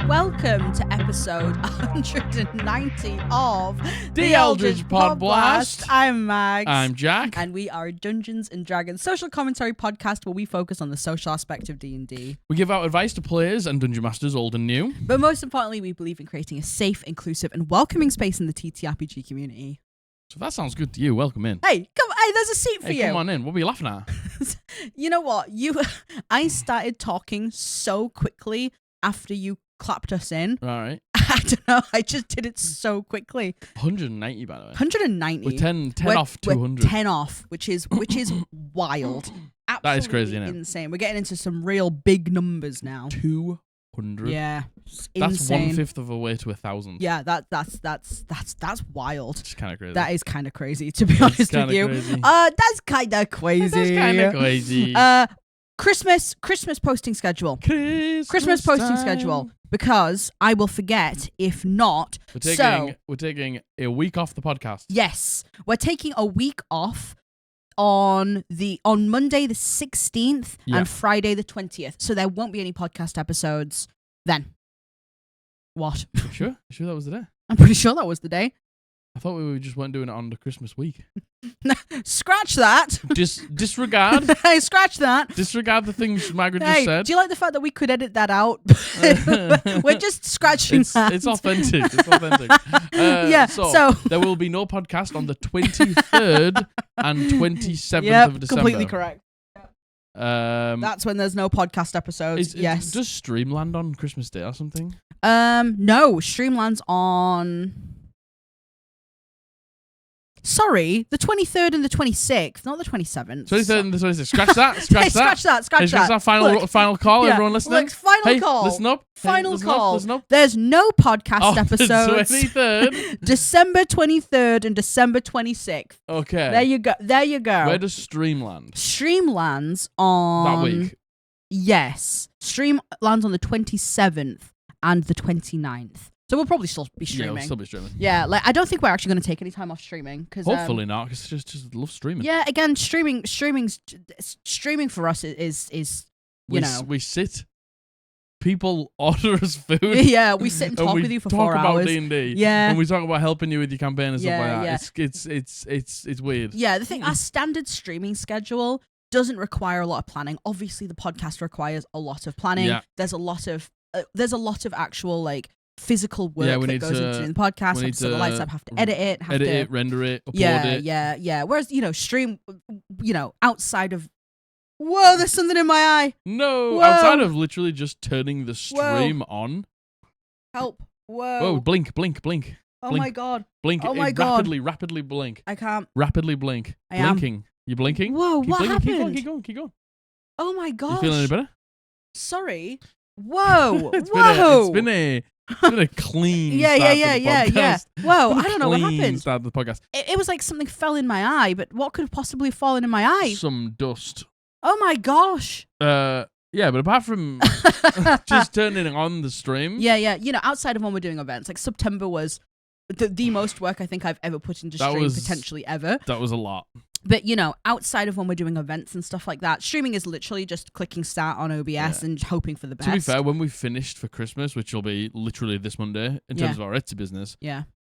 welcome to episode 190 of The Eldritch Podblast. I'm Mags. I'm Jack. And we are a Dungeons & Dragons social commentary podcast where we focus on the social aspect of D&D. We give out advice to players and Dungeon Masters, old and new. But most importantly, we believe in creating a safe, inclusive, and welcoming space in the TTRPG community. So if that sounds good to you, welcome in. Hey, there's a seat for you. Come on in. What were you laughing at? You know what? I started talking so quickly after you clapped us in. All right. I don't know. I just did it so quickly. 190, by the way. 190. We're 10 off 200. We're 10 off, which is wild. Absolutely that is crazy, isn't it? Insane. We're getting into some real big numbers now. 200. Yeah. That's insane. 1/5 of a way to 1,000. Yeah, that's wild. It's kind of crazy. That is kind of crazy, to be honest with you. Crazy. That's kind of crazy. That's kind of crazy. Christmas posting schedule. Christmas posting schedule, because I will forget if not. We're taking a week off the podcast. Yes, we're taking a week off on Monday the 16th and Friday the 20th. So there won't be any podcast episodes then. What? You sure? You sure that was the day? I'm pretty sure that was the day. I thought we just weren't doing it on the Christmas week. Scratch that. Disregard. Hey, scratch that. Disregard the things Margaret just said. Do you like the fact that we could edit that out? We're just scratching that. It's authentic. It's authentic. So there will be no podcast on the 23rd and 27th of December. Completely correct. That's when there's no podcast episodes. Yes. Does Stream land on Christmas Day or something? No. Stream lands on... Sorry, the 23rd and the 26th, not the 27th. 23rd and the 26th. Scratch that. Scratch that. Scratch that. Final call, everyone listening. Look, final call. Listen up. Final call. Listen up. There's no podcast episodes. The 23rd. December 23rd and December 26th. Okay. There you go. Where does Stream land? Stream lands on... That week? Yes. Stream lands on the 27th and the 29th. So we'll probably still be streaming. Yeah, we'll still be streaming. Yeah, I don't think we're actually going to take any time off streaming. Hopefully not, because just love streaming. Yeah, again, streaming for us is we sit. People order us food. Yeah, we sit and talk with you for 4 hours. Talk about D&D. Yeah, and we talk about helping you with your campaign and stuff like that. Yeah. It's weird. Yeah, the thing, our standard streaming schedule doesn't require a lot of planning. Obviously, the podcast requires a lot of planning. Yeah. There's a lot of actual physical work that goes into doing the podcast. Have to set the lights up, have to edit it, render it, upload it. Yeah. Whereas, stream, outside of... Whoa, there's something in my eye. No, Whoa. Outside of literally just turning the stream on. Help. Whoa. Whoa, blink. Oh my God. Blink. Oh my God. Rapidly blink. I can't. Rapidly blink. Blinking. You blinking? Whoa, what happened? Keep going. Oh my gosh. You feeling any better? Sorry. Whoa. It's been a clean start to the podcast. Whoa, I don't know what happened. Start to the podcast. It was like something fell in my eye, but what could have possibly fallen in my eye? Some dust. Oh my gosh. Yeah, but apart from just turning on the stream. Yeah. Outside of when we're doing events, September was the most work I think I've ever put into stream, potentially ever. That was a lot. But, outside of when we're doing events and stuff like that, streaming is literally just clicking start on OBS and hoping for the best. To be fair, when we've finished for Christmas, which will be literally this Monday in terms of our Etsy business,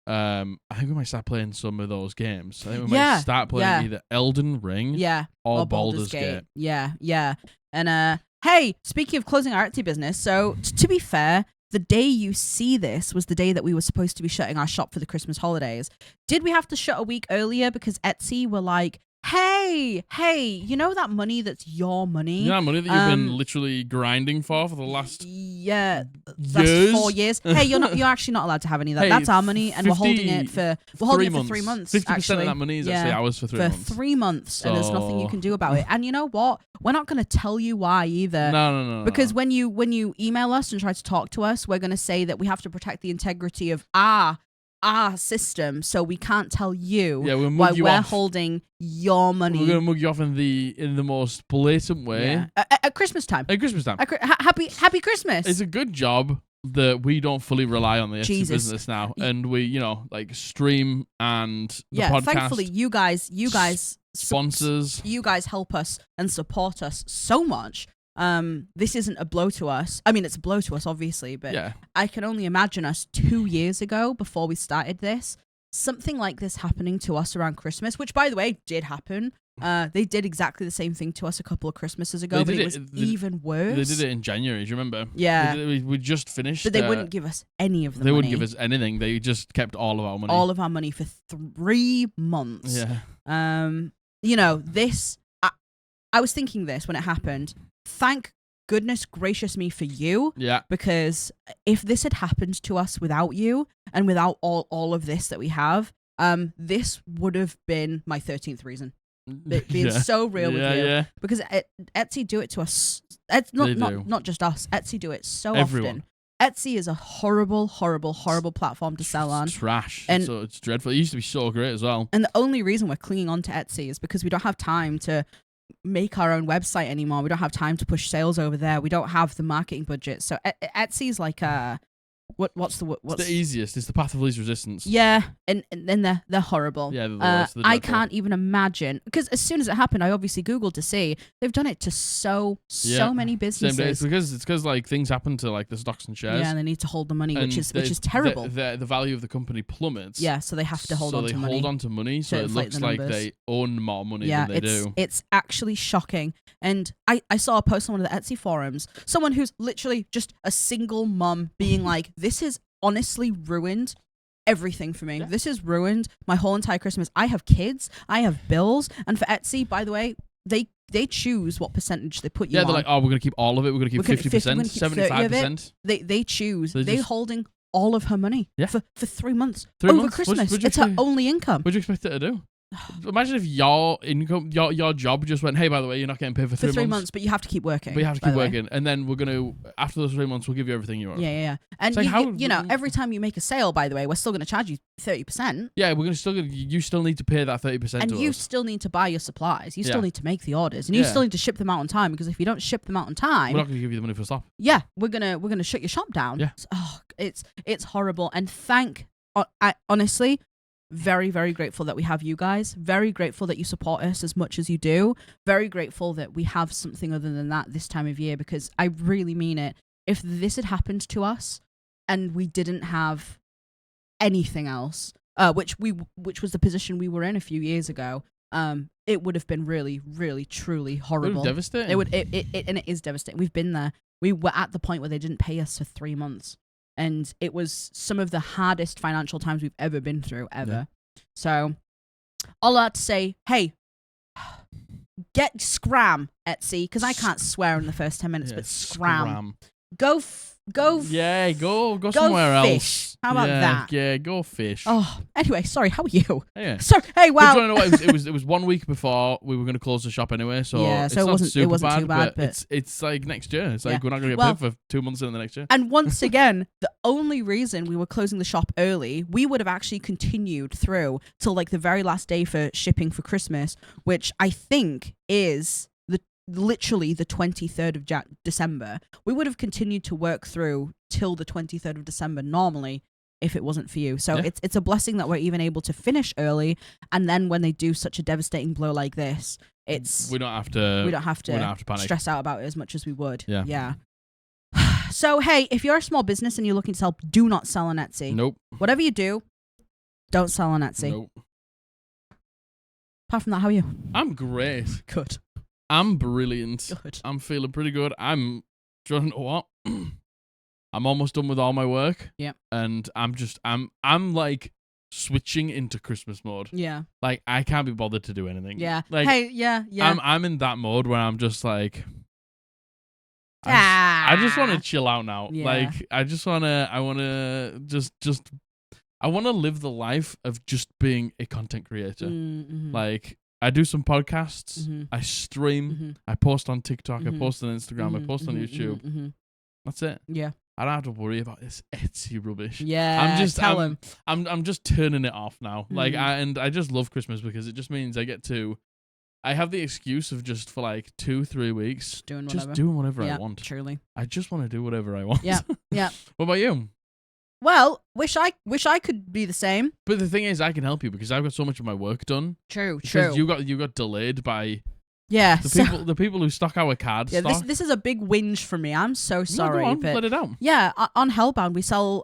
I think we might start playing some of those games. I think we might start playing either Elden Ring or Baldur's Gate. Yeah. And, hey, speaking of closing our Etsy business, so to be fair, the day you see this was the day that we were supposed to be shutting our shop for the Christmas holidays. Did we have to shut a week earlier because Etsy were like, hey, that money that's your money? Yeah, money that you've been literally grinding for the last years? 4 years. Hey, you're actually not allowed to have any of that. That's our money, and we're holding it for 3 months. 50% of that money is actually ours for 3 months. For 3 months, and there's nothing you can do about it. And you know what? We're not going to tell you why either. No. Because when you email us and try to talk to us, we're going to say that we have to protect the integrity of our system, so we can't tell you why we're holding your money. We're going to mug you off in the most blatant way. At Christmas time. Happy Christmas. It's a good job that we don't fully rely on the Etsy business now, and we stream and the podcast. Thankfully you guys sponsors. You guys help us and support us so much this isn't a blow to us. I mean, it's a blow to us, obviously, but yeah. I can only imagine us 2 years ago, before we started this, something like this happening to us around Christmas, which, by the way, did happen. They did exactly the same thing to us a couple of Christmases ago, but it was even worse. They did it in January, do you remember? Yeah. We just finished. But they wouldn't give us any of the money. They wouldn't give us anything. They just kept all of our money. All of our money for 3 months. Yeah. You know, this... I was thinking this when it happened. Thank goodness gracious me for you. Yeah. Because if this had happened to us without you and without all of this that we have, this would have been my 13th reason. Being so real with you. Yeah. Because Etsy do it to us. It's not just us. Etsy do it so often. Etsy is a horrible, horrible, horrible platform to sell on. It's trash. And so it's dreadful. It used to be so great as well. And the only reason we're clinging on to Etsy is because we don't have time to make our own website anymore. We don't have time to push sales over there. We don't have the marketing budget. So Etsy is like what's the easiest? It's the path of least resistance. Yeah, and then they're horrible. Yeah, they're the worst. I can't even imagine, because as soon as it happened, I obviously Googled to see they've done it to so many businesses. Same day. It's because like things happen to like the stocks and shares. Yeah, and they need to hold the money, which is terrible. The value of the company plummets. Yeah, so they have to hold on to money. So they hold on to money, so it looks like they own more money than they do. It's actually shocking. And I saw a post on one of the Etsy forums, someone who's literally just a single mum being like, this has honestly ruined everything for me. Yeah. This has ruined my whole entire Christmas. I have kids, I have bills, and for Etsy, by the way, they choose what percentage they put you on. Yeah, they're like, oh, we're going to keep all of it. We're going to keep 50%, 75%. They choose. They're holding all of her money for 3 months. 3 over months? Christmas. It's her only income. What do you expect it to do? Imagine if your income, your job just went, hey, by the way, you're not getting paid for 3 months. But you have to keep working. But you have to keep working. And then we're going to, after those 3 months, we'll give you everything you want. Yeah. And you know, every time you make a sale, by the way, we're still going to charge you 30%. Yeah, you still need to pay that 30% and to you us. still need to buy your supplies. You still need to make the orders. And you still need to ship them out on time, because if you don't ship them out on time, we're not going to give you the money for stop. Yeah, we're gonna shut your shop down. Yeah. It's horrible. And honestly, very, very grateful that we have you guys. Very grateful that you support us as much as you do. Very grateful that we have something other than that this time of year, because I really mean it. If this had happened to us and we didn't have anything else, which was the position we were in a few years ago, it would have been really, really, truly horrible. It would have devastating. And it is devastating. We've been there. We were at the point where they didn't pay us for 3 months. And it was some of the hardest financial times we've ever been through, ever. Yeah. So, all that to say, hey, get scram, Etsy, because I can't swear in the first 10 minutes, but scram. Go somewhere fish. Else. How about that? Yeah, go fish. Oh, anyway, sorry. How are you? Yeah. Sorry. Hey, wow. Know what? It was 1 week before we were going to close the shop anyway, so yeah, so it wasn't too bad. But it's like next year. It's like we're not going to get paid for 2 months in the next year. And once again, the only reason we were closing the shop early, we would have actually continued through till like the very last day for shipping for Christmas, which I think is literally the 23rd of December. We would have continued to work through till the 23rd of December normally if it wasn't for you. So it's a blessing that we're even able to finish early, and then when they do such a devastating blow like this, we don't have to panic. Stress out about it as much as we would. Yeah. So hey, if you're a small business and you're looking to sell, do not sell on Etsy. Nope. Whatever you do, don't sell on Etsy. Nope. Apart from that, how are you? I'm great. Good. I'm brilliant. Good. I'm feeling pretty good. Do you know what? I'm almost done with all my work. Yeah. And I'm like switching into Christmas mode. Yeah. Like I can't be bothered to do anything. Yeah. Like, hey, yeah. I'm in that mode where I'm just like I just want to chill out now. Yeah. Like I want to live the life of just being a content creator. Mm-hmm. Like I do some podcasts, mm-hmm. I stream, mm-hmm. I post on TikTok, mm-hmm. I post on Instagram, mm-hmm. I post on mm-hmm. YouTube. Mm-hmm. That's it. Yeah. I don't have to worry about this Etsy rubbish. Yeah. I'm just turning it off now. Mm-hmm. Like I just love Christmas because it just means I have the excuse of just for like 2-3 weeks doing whatever I want. Truly. I just want to do whatever I want. Yeah. Yeah. What about you? Well, wish I could be the same. But the thing is, I can help you because I've got so much of my work done. True. Because you got delayed by Yeah. The people who stock our card stock. This is a big whinge for me. I'm so sorry. No, go on, but let it out. Yeah, on Hellbound, we sell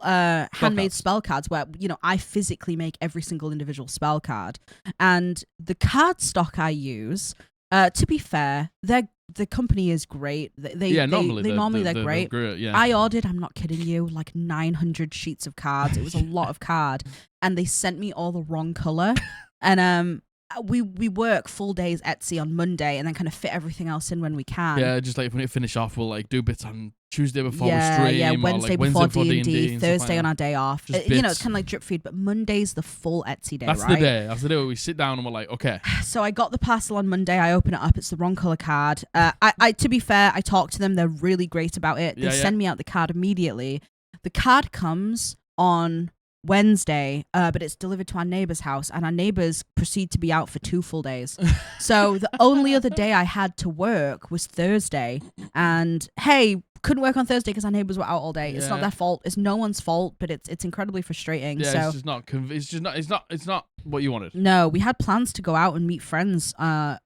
handmade spell cards where, I physically make every single individual spell card. And the card stock I use, to be fair, the company is great. Normally they're great. Yeah. I ordered, I'm not kidding you, like 900 sheets of cards. It was a lot of card. And they sent me all the wrong color. And we work full days Etsy on Monday and then kind of fit everything else in when we can. Yeah, just like when we finish off, we'll like do bits on Tuesday before we stream. Yeah, Wednesday before D&D, Thursday on our day off. It's kind of like drip feed, but Monday's the full Etsy day, That's right? That's the day where we sit down and we're like, okay. So I got the parcel on Monday. I open it up. It's the wrong color card. I to be fair, I talked to them. They're really great about it. They send me out the card immediately. The card comes on Wednesday, but it's delivered to our neighbor's house, and our neighbors proceed to be out for 2 full days. So the only other day I had to work was Thursday, and hey, couldn't work on Thursday because our neighbors were out all day. It's not their fault. It's no one's fault, but it's incredibly frustrating. Yeah, so it's not what you wanted. No, we had plans to go out and meet friends for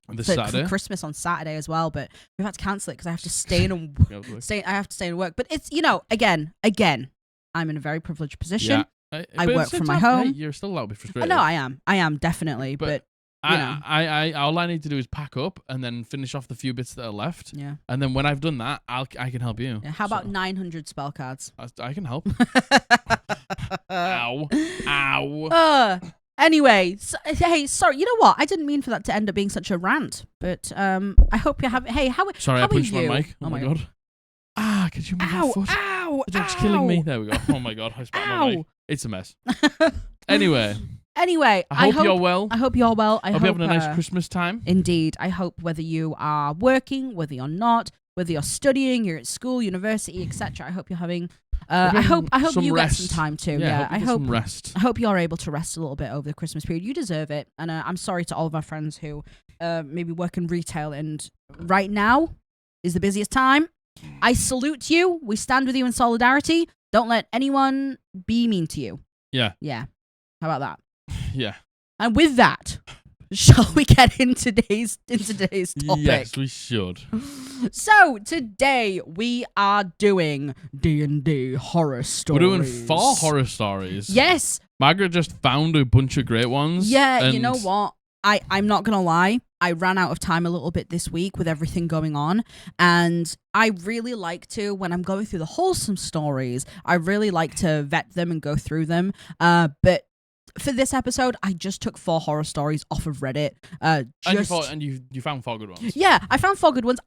Christmas on Saturday as well, but we've had to cancel it because I have to stay and I have to stay and work. But it's again, I'm in a very privileged position. Yeah. I work from my home. Hey, you're still allowed to be frustrated. No, I am definitely. But I all I need to do is pack up and then finish off the few bits that are left. Yeah. And then when I've done that, I can help you. Yeah, how about 900 spell cards? I can help. Ow. Anyway, hey, sorry. You know what? I didn't mean for that to end up being such a rant. But I hope you have. Hey, how? Sorry, how I punched are you? my mic. Oh my god. Could you move your foot? Ow! The dog's killing me. There we go. Oh my god, I spat my mic. It's a mess. Anyway, I hope you're well. I hope you're well. I hope you're having a nice Christmas time. Indeed. I hope whether you are working, whether you're not, whether you're studying, you're at school, university, etc. I hope you're having. I hope you rest. Get some time too. Yeah. I hope some rest. I hope you're able to rest a little bit over the Christmas period. You deserve it. And I'm sorry to all of our friends who maybe work in retail and right now is the busiest time. I salute you. We stand with you in solidarity. Don't let anyone be mean to you. Yeah. Yeah. How about that? Yeah. And with that, shall we get in today's topic? Yes, we should. So today we are doing D&D horror stories. We're doing 4 horror stories. Yes. Margaret just found a bunch of great ones. Yeah, you know what? I'm not going to lie. I ran out of time a little bit this week with everything going on. And I really like to, when I'm going through the wholesome stories, I really like to vet them and go through them. But for this episode, I just took 4 horror stories off of Reddit. And you found 4 good ones. Yeah, I found 4 good ones.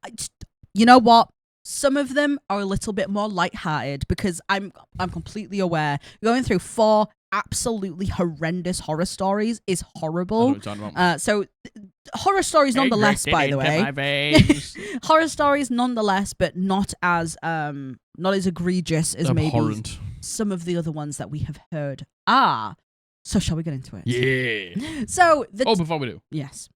You know what? Some of them are a little bit more lighthearted because I'm completely aware going through 4 absolutely horrendous horror stories is horrible. So horror stories nonetheless, by the way. Horror stories nonetheless, but not as egregious as maybe some of the other ones that we have heard are. So shall we get into it? Yeah. So before we do. Yes.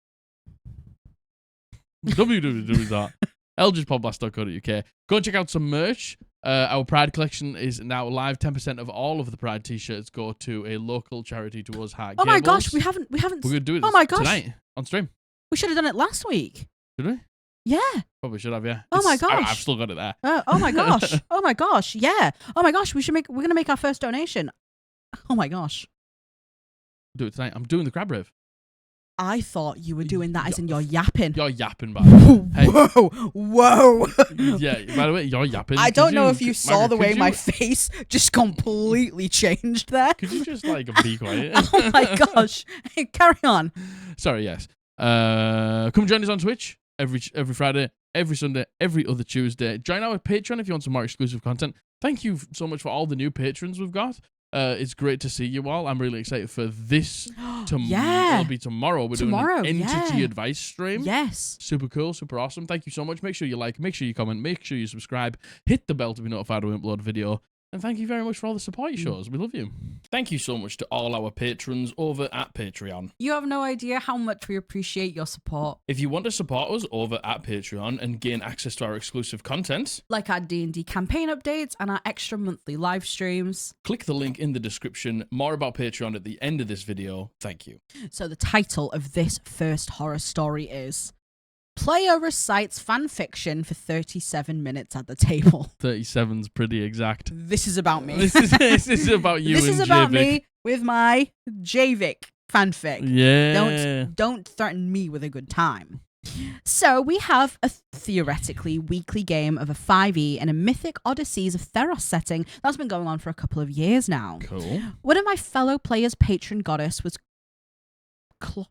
www.eldritchpodblast.co.uk. Go and check out some merch. Our Pride collection is now live. 10% of all of the Pride t-shirts go to a local charity to us. Oh my gosh, we haven't. We're gonna do it tonight on stream. We should have done it last week. Did we? Yeah. Probably should have. Yeah. Oh my gosh. I've still got it there. Oh my gosh. Oh my gosh. Yeah. Oh my gosh. We're gonna make our first donation. Oh my gosh. Do it tonight. I'm doing the crab rave. I thought you were doing that as in you're yapping. You're yapping, by the way. Whoa. Yeah, by the way, you're yapping. I don't know if you saw the way my face just completely changed there. Could you just, be quiet? Oh my gosh. Hey, carry on. Sorry, yes. Come join us on Twitch every Friday, every Sunday, every other Tuesday. Join our Patreon if you want some more exclusive content. Thank you so much for all the new patrons we've got. It's great to see you all. I'm really excited for this. It'll be tomorrow. We're doing an entity advice stream. Yes. Super cool, super awesome. Thank you so much. Make sure you like, make sure you comment, make sure you subscribe, hit the bell to be notified when we upload a video. And thank you very much for all the support you show us. We love you. Thank you so much to all our patrons over at Patreon. You have no idea how much we appreciate your support. If you want to support us over at Patreon and gain access to our exclusive content, like our D&D campaign updates and our extra monthly live streams, click the link in the description. More about Patreon at the end of this video. Thank you. So the title of this first horror story is Player recites fan fiction for 37 minutes at the table. 37's pretty exact. This is about me. This is about you. This and is about Javik. me with my Javik fanfic. Yeah. Don't threaten me with a good time. So we have a theoretically weekly game of a 5e and a Mythic Odysseys of Theros setting that's been going on for a couple of years now. Cool. One of my fellow players' patron goddess was Clothys.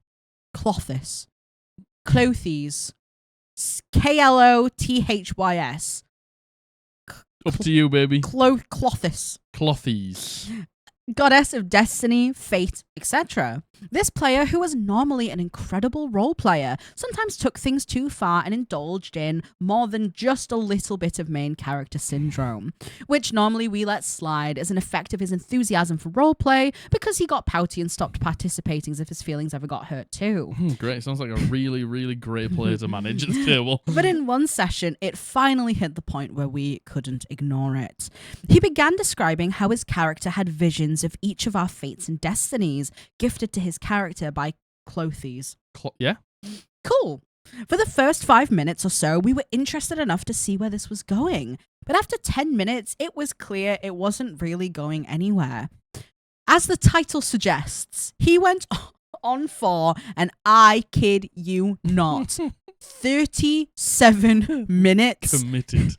Clothys. Klothys. Up to you, baby. Clothys. Clothies. Goddess of destiny, fate, etc. This player, who was normally an incredible role player, sometimes took things too far and indulged in more than just a little bit of main character syndrome, which normally we let slide as an effect of his enthusiasm for roleplay because he got pouty and stopped participating as if his feelings ever got hurt too. Great. Sounds like a really, really great player to manage at the table. But in one session, it finally hit the point where we couldn't ignore it. He began describing how his character had visions of each of our fates and destinies gifted to his character by Clothys. Yeah. Cool. For the first 5 minutes or so, we were interested enough to see where this was going. But after 10 minutes, it was clear it wasn't really going anywhere. As the title suggests, he went on for, and I kid you not, 37 minutes. Committed.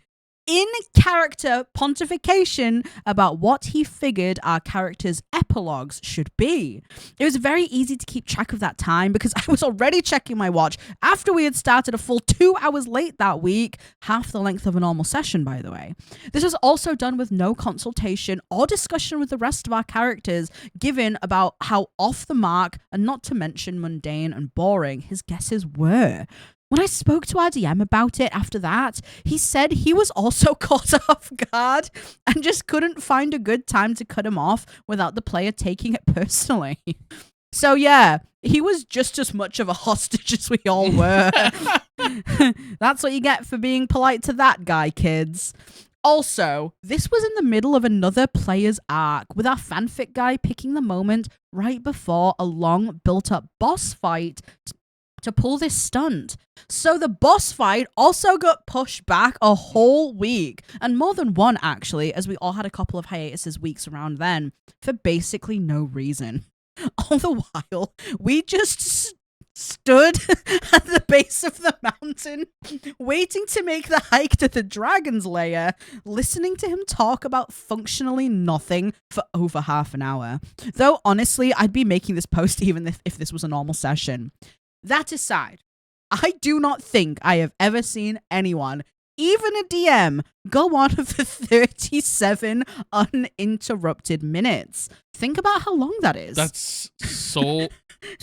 In character pontification about what he figured our characters' epilogues should be. It was very easy to keep track of that time because I was already checking my watch after we had started a full 2 hours late that week, half the length of a normal session, by the way. This was also done with no consultation or discussion with the rest of our characters given about how off the mark, and not to mention mundane and boring, his guesses were. When I spoke to our DM about it after that, he said he was also caught off guard and just couldn't find a good time to cut him off without the player taking it personally. So yeah, he was just as much of a hostage as we all were. That's what you get for being polite to that guy, kids. Also, this was in the middle of another player's arc, with our fanfic guy picking the moment right before a long built-up boss fight to pull this stunt. So the boss fight also got pushed back a whole week, and more than one actually, as we all had a couple of hiatuses weeks around then, for basically no reason. All the while, we just stood at the base of the mountain, waiting to make the hike to the dragon's lair, listening to him talk about functionally nothing for over half an hour. Though honestly, I'd be making this post even if this was a normal session. That aside, I do not think I have ever seen anyone, even a DM, go on for 37 uninterrupted minutes. Think about how long that is. That's so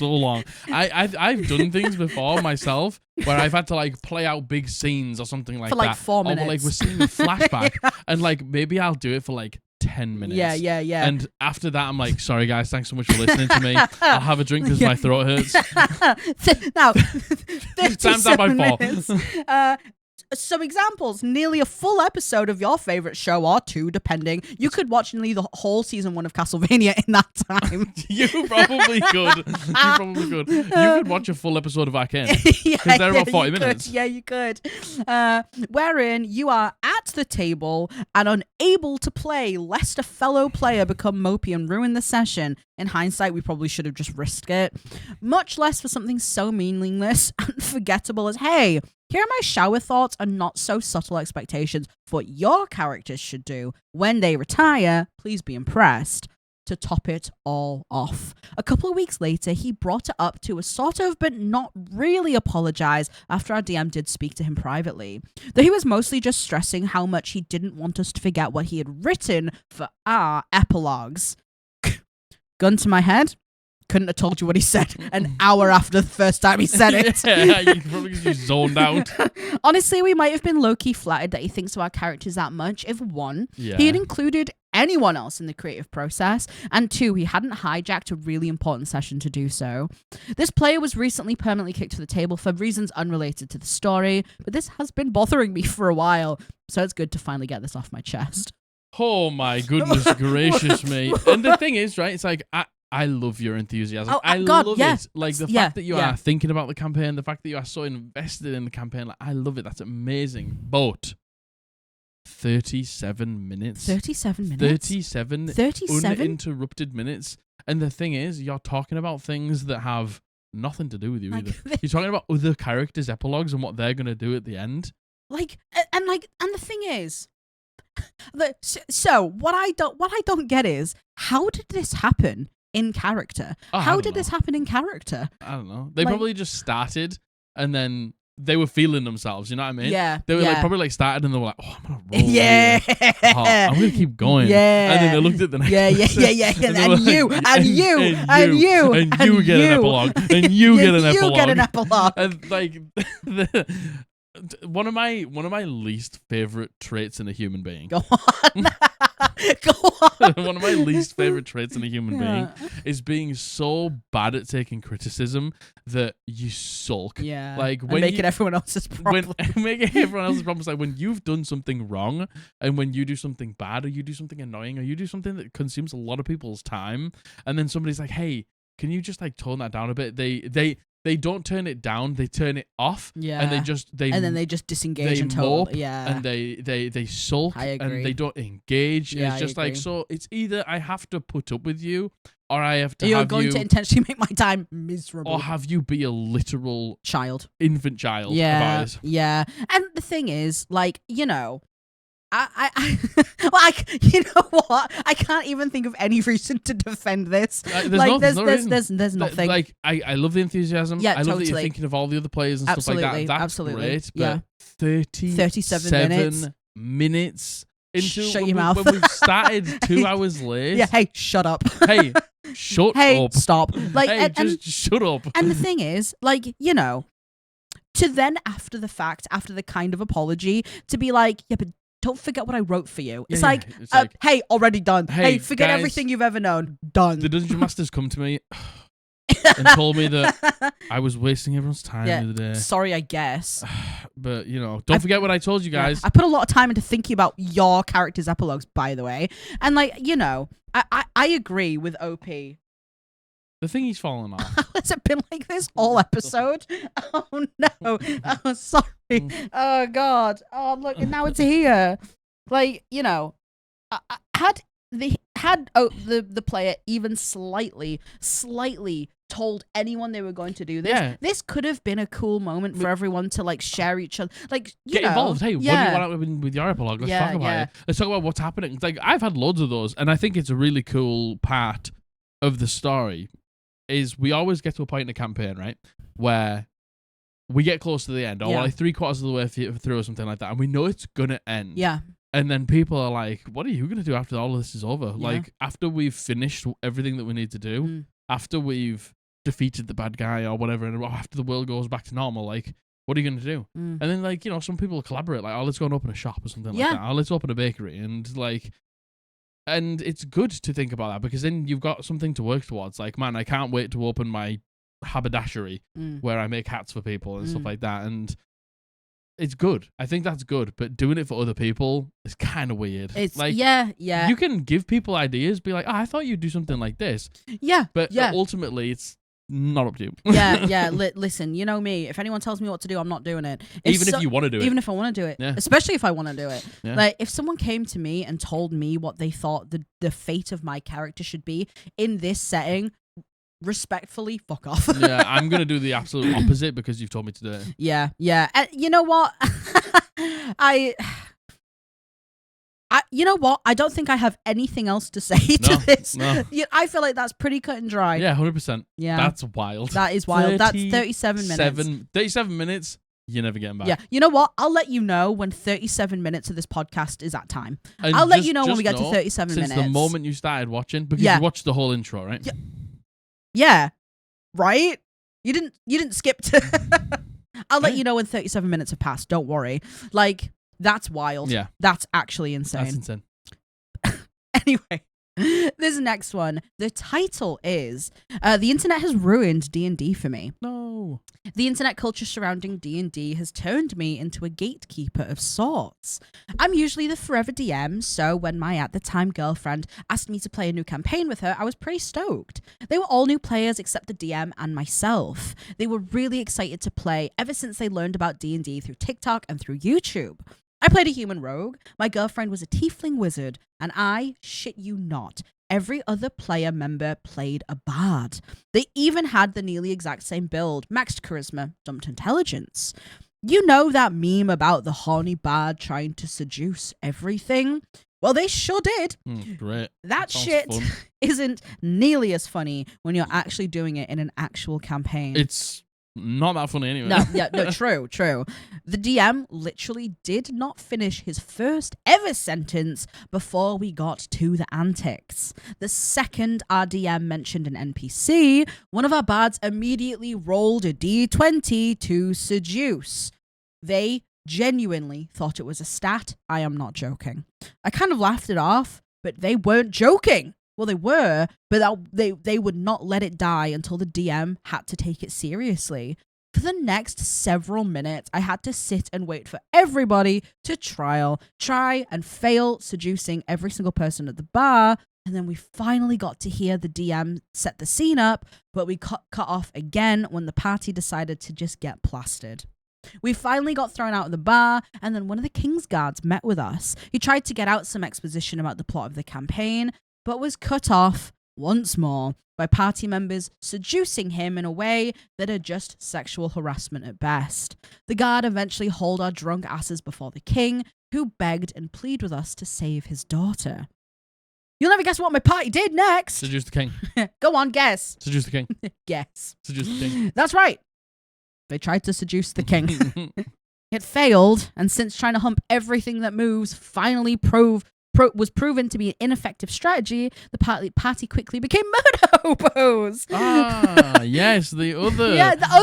long. I've done things before myself where I've had to like play out big scenes or something like that. For like that. 4 minutes. Or like we're seeing a flashback and like maybe I'll do it for like 10 minutes. Yeah. And after that, I'm like, sorry guys, thanks so much for listening to me. I'll have a drink because my throat hurts. Now, times that by 4. minutes. Some examples, nearly a full episode of your favorite show, or 2, depending. You could watch nearly the whole season 1 of Castlevania in that time. You probably could. You could watch a full episode of Arcane. Because they're about 40 minutes. Yeah, you could. Wherein you are at the table and unable to play, lest a fellow player become mopey and ruin the session. In hindsight, we probably should have just risked it. Much less for something so meaningless and forgettable as, hey, here are my shower thoughts and not so subtle expectations for what your characters should do when they retire. Please be impressed. To top it all off, a couple of weeks later, he brought it up to a sort of but not really apologize after our DM did speak to him privately. Though he was mostly just stressing how much he didn't want us to forget what he had written for our epilogues. Gun to my head. Couldn't have told you what he said an hour after the first time he said it. Yeah, you probably just zoned out. Honestly, we might have been low-key flattered that he thinks of our characters that much if 1, he had included anyone else in the creative process, and 2, he hadn't hijacked a really important session to do so. This player was recently permanently kicked to the table for reasons unrelated to the story, but this has been bothering me for a while, so it's good to finally get this off my chest. Oh my goodness gracious me. And the thing is, right, it's like I love your enthusiasm. Oh, I God, love yeah. it. Like the fact that you are thinking about the campaign, the fact that you are so invested in the campaign. Like, I love it. That's amazing. But 37 minutes. 37 minutes. 37 uninterrupted minutes. And the thing is, you're talking about things that have nothing to do with you either. You're talking about other characters' epilogues and what they're gonna do at the end. And the thing is, so what I don't get is, how did this happen in character? How did this happen in character? I don't know. They probably just started and then they were feeling themselves, you know what I mean? Yeah. They were probably started and they were like, oh, I'm gonna roll. Yeah. I'm gonna keep going. Yeah. And then they looked at the next person. And you get an epilogue. And you get an epilogue. You get an epilogue. And like one of my least favorite traits in a human being. Go on. Go on. One of my least favorite traits in a human being is being so bad at taking criticism that you sulk. Yeah. Like when making everyone else's problem. Making everyone else's problems. Like when you've done something wrong, and when you do something bad, or you do something annoying, or you do something that consumes a lot of people's time, and then somebody's like, "Hey, can you just like tone that down a bit?" They don't turn it down, they turn it off. Yeah. And then they just disengage and mope, yeah. and they sulk. I agree. And they don't engage. Yeah, it's just like, so it's either I have to put up with you, or I have to You're going to intentionally make my time miserable. Or have you be a literal infant child about it. Yeah. And the thing is, like, you know, you know what? I can't even think of any reason to defend this. There's nothing. Like, I love the enthusiasm. Yeah, I love that you're thinking of all the other players and stuff like that. That's great. But 37 minutes into Shut your mouth. when we've started 2 hours late. Yeah, hey, shut up. Hey, shut up. Stop. Like, hey, just shut up. And the thing is, like, you know, to then after the fact, after the kind of apology, to be like, yeah, but don't forget what I wrote for you. It's like, hey, already done. Hey, forget guys, everything you've ever known. Done. The Dungeon Masters come to me and told me that I was wasting everyone's time the other day. Sorry, I guess. But, you know, don't forget what I told you guys. I put a lot of time into thinking about your character's epilogues, by the way. And, like, you know, I agree with OP. The thing he's fallen off. Has it been like this all episode? Oh, no. Oh, sorry. Oh, God. Oh, look, and now it's here. Like, you know, had the player even slightly told anyone they were going to do this, this could have been a cool moment for everyone to, like, share each other. Like, you know, involved. Hey, what do you want with your epilogue? Let's talk about it. Let's talk about what's happening. Like, I've had loads of those, and I think it's a really cool part of the story. Is we always get to a point in a campaign, right, where we get close to the end, or like 3/4 of the way through or something like that, and we know it's gonna end. Yeah. And then people are like, what are you gonna do after all of this is over? Yeah. Like, after we've finished everything that we need to do, after we've defeated the bad guy or whatever, and after the world goes back to normal, like, what are you gonna do? And then, like, you know, some people collaborate, like, oh, let's go and open a shop or something like that. Oh, let's open a bakery, and like. And it's good to think about that, because then you've got something to work towards. Like, man, I can't wait to open my haberdashery where I make hats for people and stuff like that. And it's good. I think that's good. But doing it for other people is kind of weird. It's like, yeah. You can give people ideas, be like, oh, I thought you'd do something like this. Yeah. But ultimately, it's not up to you. Listen, you know me. If anyone tells me what to do, I'm not doing it. If you want to do it. Even if I want to do it. Yeah. Especially if I want to do it. Yeah. Like, if someone came to me and told me what they thought the fate of my character should be in this setting, respectfully, fuck off. Yeah, I'm going to do the absolute opposite because you've told me to do it. Yeah. And you know what? You know what? I don't think I have anything else to say to this. No. I feel like that's pretty cut and dry. Yeah, 100%. Yeah. That's wild. That is wild. That's 37 minutes. 37 minutes, you're never getting back. Yeah. You know what? I'll let you know when 37 minutes of this podcast is at time. And I'll let you know when we get to 37 minutes. Since the moment you started watching, because you watched the whole intro, right? Yeah. Right? You didn't skip to... I'll let you know when 37 minutes have passed. Don't worry. Like... That's wild. Yeah. That's actually insane. That's insane. Anyway, This next one, the title is The Internet Has Ruined D&D for Me. No. The internet culture surrounding D&D has turned me into a gatekeeper of sorts. I'm usually the forever DM, so when my at-the-time girlfriend asked me to play a new campaign with her, I was pretty stoked. They were all new players except the DM and myself. They were really excited to play ever since they learned about D&D through TikTok and through YouTube. I played a human rogue, my girlfriend was a tiefling wizard, and I, shit you not, every other player member played a bard. They even had the nearly exact same build, maxed charisma, dumped intelligence. You know that meme about the horny bard trying to seduce everything? Well, they sure did. Great. That shit isn't nearly as funny when you're actually doing it in an actual campaign. It's not that funny anyway. No, true. The DM literally did not finish his first ever sentence before we got to the antics. The second our DM mentioned an NPC, one of our bards immediately rolled a d20 to seduce. They genuinely thought it was a stat. I am not joking. I kind of laughed it off, but they weren't joking. Well, they were, but they would not let it die until the DM had to take it seriously. For the next several minutes, I had to sit and wait for everybody to try and fail seducing every single person at the bar. And then we finally got to hear the DM set the scene up, but we cut off again when the party decided to just get plastered. We finally got thrown out of the bar, and then one of the King's Guards met with us. He tried to get out some exposition about the plot of the campaign, but was cut off once more by party members seducing him in a way that are just sexual harassment at best. The guard eventually hauled our drunk asses before the king, who begged and pleaded with us to save his daughter. You'll never guess what my party did next. Seduce the king. Go on, guess. Seduce the king. Guess. Seduce the king. That's right. They tried to seduce the king. It failed, and since trying to hump everything that moves finally was proven to be an ineffective strategy, the party quickly became murder hobos. Yes, the other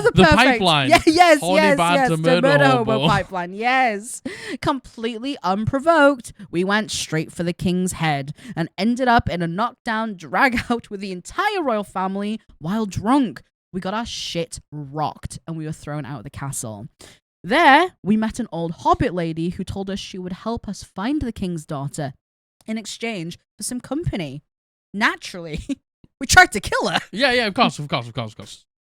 the perfect pipeline. Yes, the murder hobo pipeline. Yes, completely unprovoked, we went straight for the king's head and ended up in a knockdown drag out with the entire royal family while drunk. We got our shit rocked and we were thrown out of the castle. There, we met an old hobbit lady who told us she would help us find the king's daughter in exchange for some company. Naturally, we tried to kill her. Yeah, of course.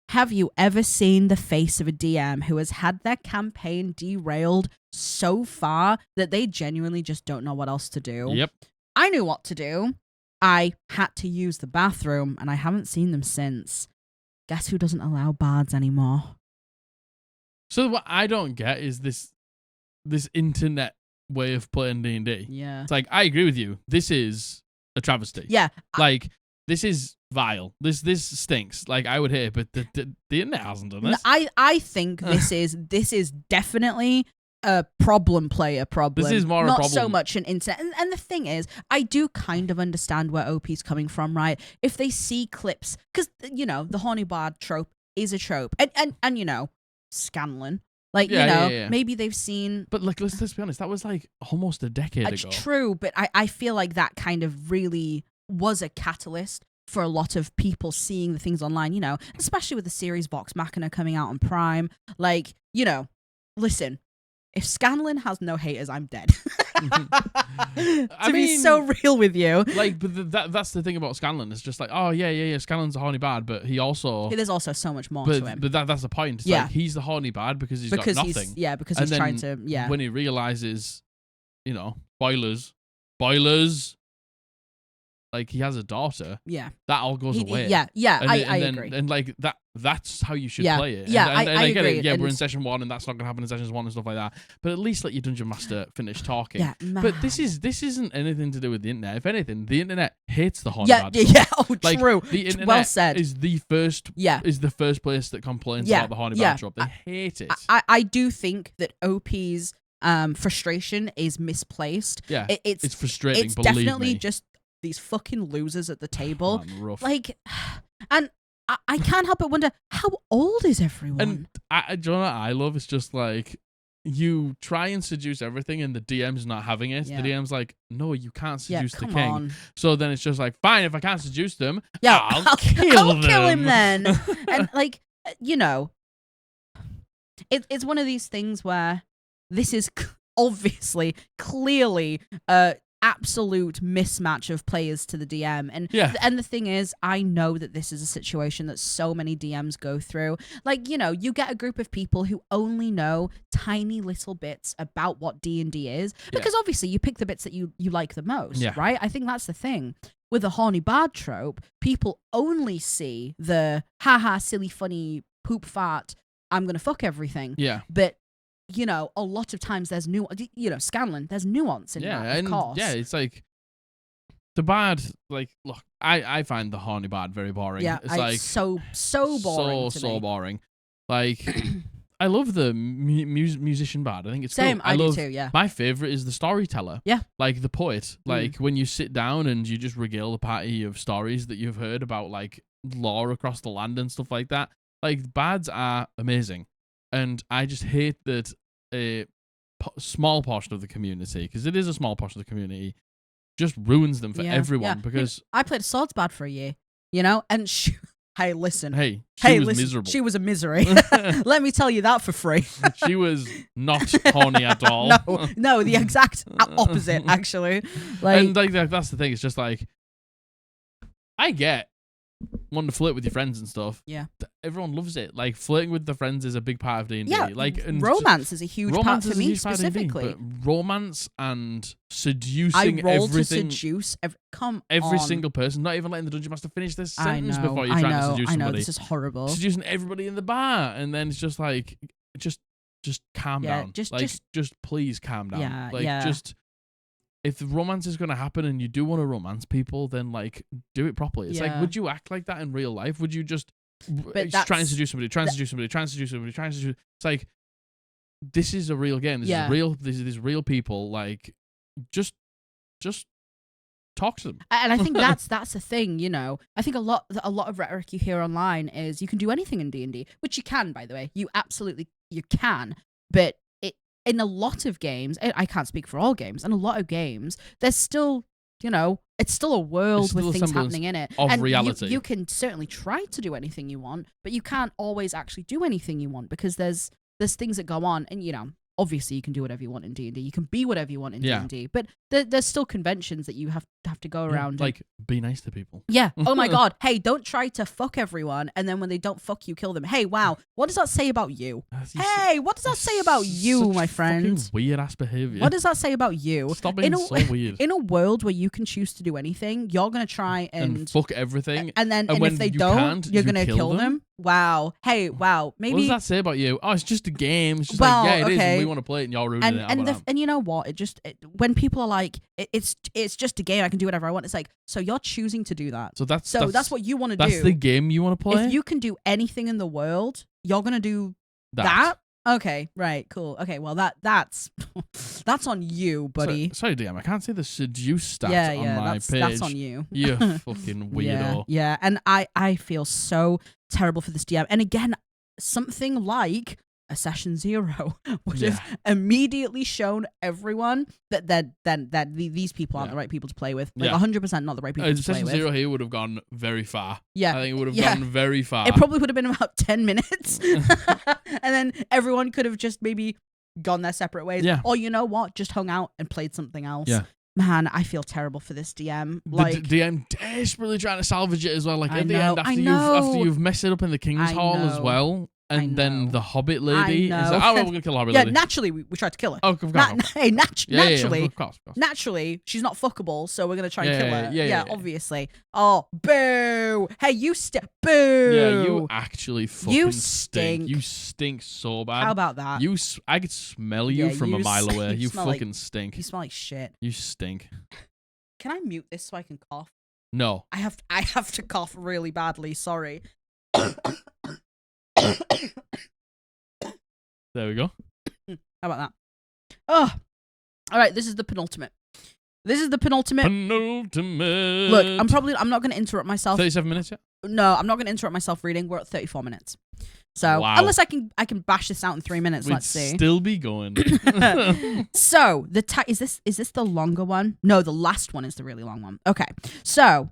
Have you ever seen the face of a DM who has had their campaign derailed so far that they genuinely just don't know what else to do? Yep. I knew what to do. I had to use the bathroom, and I haven't seen them since. Guess who doesn't allow bards anymore? So what I don't get is this internet way of playing D&D. Yeah. It's like, I agree with you. This is a travesty. Yeah. Like, this is vile. This stinks. Like, I would hate it, but the internet hasn't done this. I think this is definitely a problem player problem. This is more not a problem. So much an internet. And the thing is, I do kind of understand where OP's coming from, right? If they see clips, because, you know, the horny bard trope is a trope. And you know, Scanlan. Like, yeah. Maybe they've seen... But, like, let's be honest, that was, like, almost a decade ago. True, but I feel like that kind of really was a catalyst for a lot of people seeing the things online, you know, especially with the series Vox Machina coming out on Prime. Like, you know, listen, if Scanlan has no haters, I'm dead. Be so real with you. Like, but that's the thing about Scanlan. It's just like, oh, yeah, Scanlan's a horny bad, but he also... There's also so much more to him. But that's the point. It's like, he's the horny bad because he's got nothing. Because he's trying to... Yeah. When he realizes, you know, spoilers, like, he has a daughter. Yeah. That all goes away. Yeah, I agree. And, like, that's how you should play it. Yeah, and I get agree. it. Yeah, we're in session 1, and that's not going to happen in sessions 1 and stuff like that. But at least let your dungeon master finish talking. Yeah, but this isn't anything to do with the internet. If anything, the internet hates the horny bad stuff. Yeah, like, true. The internet well said. is the first place that complains about the horny bad trope. They hate it. I do think that OP's frustration is misplaced. Yeah, it's frustrating. It's believe definitely me. just these fucking losers at the table. Rough. Like, and I can't help but wonder, how old is everyone? And do you know what I love? It's just like, you try and seduce everything and the DM's not having it. The DM's like, no, you can't seduce the king. On. So then it's just like, fine, if I can't seduce them, I'll kill him then. And like, you know, it's one of these things where this is obviously, clearly, absolute mismatch of players to the DM. And the thing is, I know that this is a situation that so many DMs go through. Like, you know, you get a group of people who only know tiny little bits about what D&D is, because obviously you pick the bits that you like the most, right? I think that's the thing. With the horny bard trope, people only see the haha, silly, funny, poop fart, I'm gonna fuck everything. Yeah. But you know, a lot of times there's Scanlan, there's nuance in that, of course. Yeah, it's like the bard, like, look, I find the horny bard very boring. Yeah, it's like so boring. So boring. Like, I love the musician bard. I think it's same. Cool. I do too. Yeah. My favorite is the storyteller. Yeah. Like the poet. Like when you sit down and you just regale the party of stories that you've heard about, like lore across the land and stuff like that. Like bards are amazing. And I just hate that a small portion of the community, because it is a small portion of the community, just ruins them for everyone. Because I played a swords bard for a year, you know, and she was miserable. She was a misery. Let me tell you that for free. She was not horny at all. No, the exact opposite, actually. Like, and like that's the thing. It's just like, I get wanting to flirt with your friends and stuff. Yeah. Everyone loves it. Like, flirting with the friends is a big part of D&D. Yeah, like, and romance is a huge part for me, specifically. But romance and seducing I roll everything. To seduce every single person, not even letting the dungeon master finish this sentence before you're trying to seduce somebody. I know, this is horrible. Seducing everybody in the bar, and then it's just like, just calm down. Just please calm down. Just, if the romance is going to happen and you do want to romance people, then, like, do it properly. It's like, would you act like that in real life? Would you just try and seduce somebody, It's like, this is a real game. This is real. This is real people. Like, just talk to them. And I think that's the thing, you know. I think a lot of rhetoric you hear online is you can do anything in D&D, which you can, by the way. You can. But in a lot of games, I can't speak for all games, in a lot of games, there's still, you know, it's still a world with things happening in it. Of reality. You can certainly try to do anything you want, but you can't always actually do anything you want, because there's things that go on, and, you know, obviously you can do whatever you want in D&D. You can be whatever you want in D&D, but there's still conventions that you have to go around. Like, be nice to people. Yeah. Oh my God. Hey, don't try to fuck everyone, and then when they don't fuck you, kill them. Hey, wow. What does that say about you? Hey, what does that say about you, my friend? Weird ass behavior. What does that say about you? Stop being so weird. In a world where you can choose to do anything, you're gonna try and fuck everything, and if they don't, you're gonna kill them. Wow. Hey, wow. Maybe. What does that say about you? Oh, it's just a game. It's just it is, and we want to play it, and y'all ruining it. And you know what? When people are like, it's just a game, I can do whatever I want. It's like, so you're choosing to do that. So that's what you want to do. That's the game you want to play. If you can do anything in the world, you're gonna do that. Okay, right, cool. Okay, well that's on you, buddy. Sorry, DM, I can't see the seduce stats on my page. That's on you. You fucking weirdo. Yeah, and I feel so terrible for this DM. And again, something like a session 0 would have immediately shown everyone that these people aren't the right people to play with. Like 100% not the right people to play session with. 0 here would have gone very far. Yeah. I think it would have gone very far. It probably would have been about 10 minutes. And then everyone could have just maybe gone their separate ways. Yeah. Or you know what? Just hung out and played something else. Yeah. Man, I feel terrible for this DM. The DM desperately trying to salvage it as well. Like at the end, after you've messed it up in the King's Hall as well. And then the Hobbit lady is like, oh, we're going to kill the Hobbit lady. Yeah, naturally, we tried to kill her. Oh, of course. Naturally. Of course. Naturally, she's not fuckable, so we're going to try and kill her. Yeah, obviously. Oh, boo. Hey, you boo. Yeah, you actually fucking stink. You stink so bad. How about that? I could smell you from a mile away. You fucking stink. You smell like shit. You stink. Can I mute this so I can cough? No. I have to cough really badly. Sorry. There we go. How about that? Oh, all right. This is the penultimate. Penultimate. Look, I'm not going to interrupt myself. 37 minutes yet? No, I'm not going to interrupt myself reading. We're at 34 minutes. So wow. unless I can bash this out in 3 minutes. Let's see. Still be going. So is this the longer one? No, the last one is the really long one. Okay, so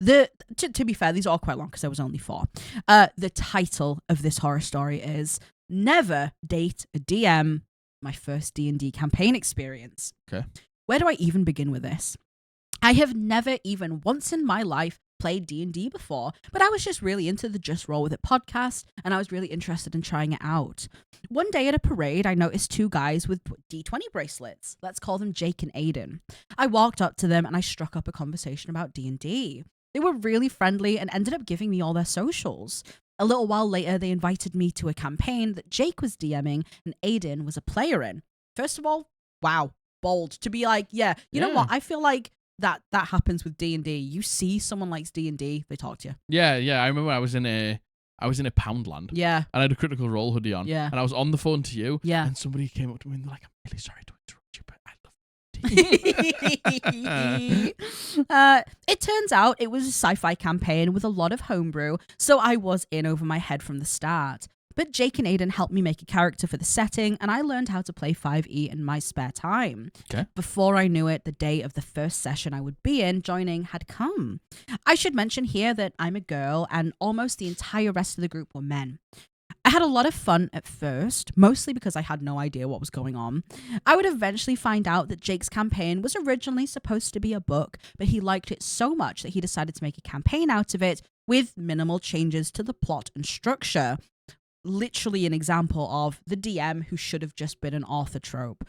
to be fair, these are all quite long because there was only 4. The title of this horror story is "Never Date a DM." My first D&D campaign experience. Okay. Where do I even begin with this? I have never even once in my life played D&D before, but I was just really into the Just Roll With It podcast, and I was really interested in trying it out. One day at a parade, I noticed 2 guys with D20 bracelets. Let's call them Jake and Aiden. I walked up to them and I struck up a conversation about D&D. They were really friendly and ended up giving me all their socials. A little while later, they invited me to a campaign that Jake was DMing and Aiden was a player in. First of all, wow, bold to be like, you know what? I feel like that happens with D&D. You see someone likes D&D, they talk to you. Yeah. I remember I was in a Poundland. Yeah. And I had a Critical Role hoodie on. Yeah. And I was on the phone to you. Yeah. And somebody came up to me and they're like, "I'm really sorry to interrupt you, but I love It turns out it was a sci-fi campaign with a lot of homebrew, so I was in over my head from the start. But Jake and Aiden helped me make a character for the setting, and I learned how to play 5e in my spare time. Okay. Before I knew it, the day of the first session I would be in joining had come. I should mention here that I'm a girl, and almost the entire rest of the group were men. I had a lot of fun at first, mostly because I had no idea what was going on. I would eventually find out that Jake's campaign was originally supposed to be a book, but he liked it so much that he decided to make a campaign out of it with minimal changes to the plot and structure. Literally an example of the DM who should have just been an author trope.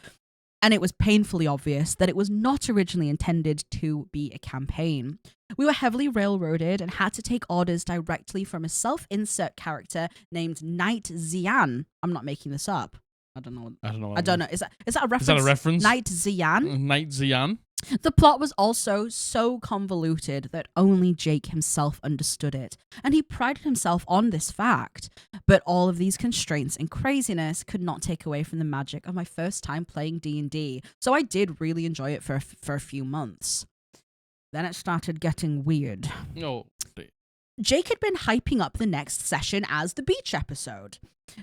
And it was painfully obvious that it was not originally intended to be a campaign. We were heavily railroaded and had to take orders directly from a self-insert character named Knight Zian. I'm not making this up. I don't know. I don't know. Is that a reference? Is that a reference? Knight Zian? Knight Zian? The plot was also so convoluted that only Jake himself understood it, and he prided himself on this fact. But all of these constraints and craziness could not take away from the magic of my first time playing D&D, so I did really enjoy it for a few months. Then it started getting weird. No. Jake had been hyping up the next session as the beach episode.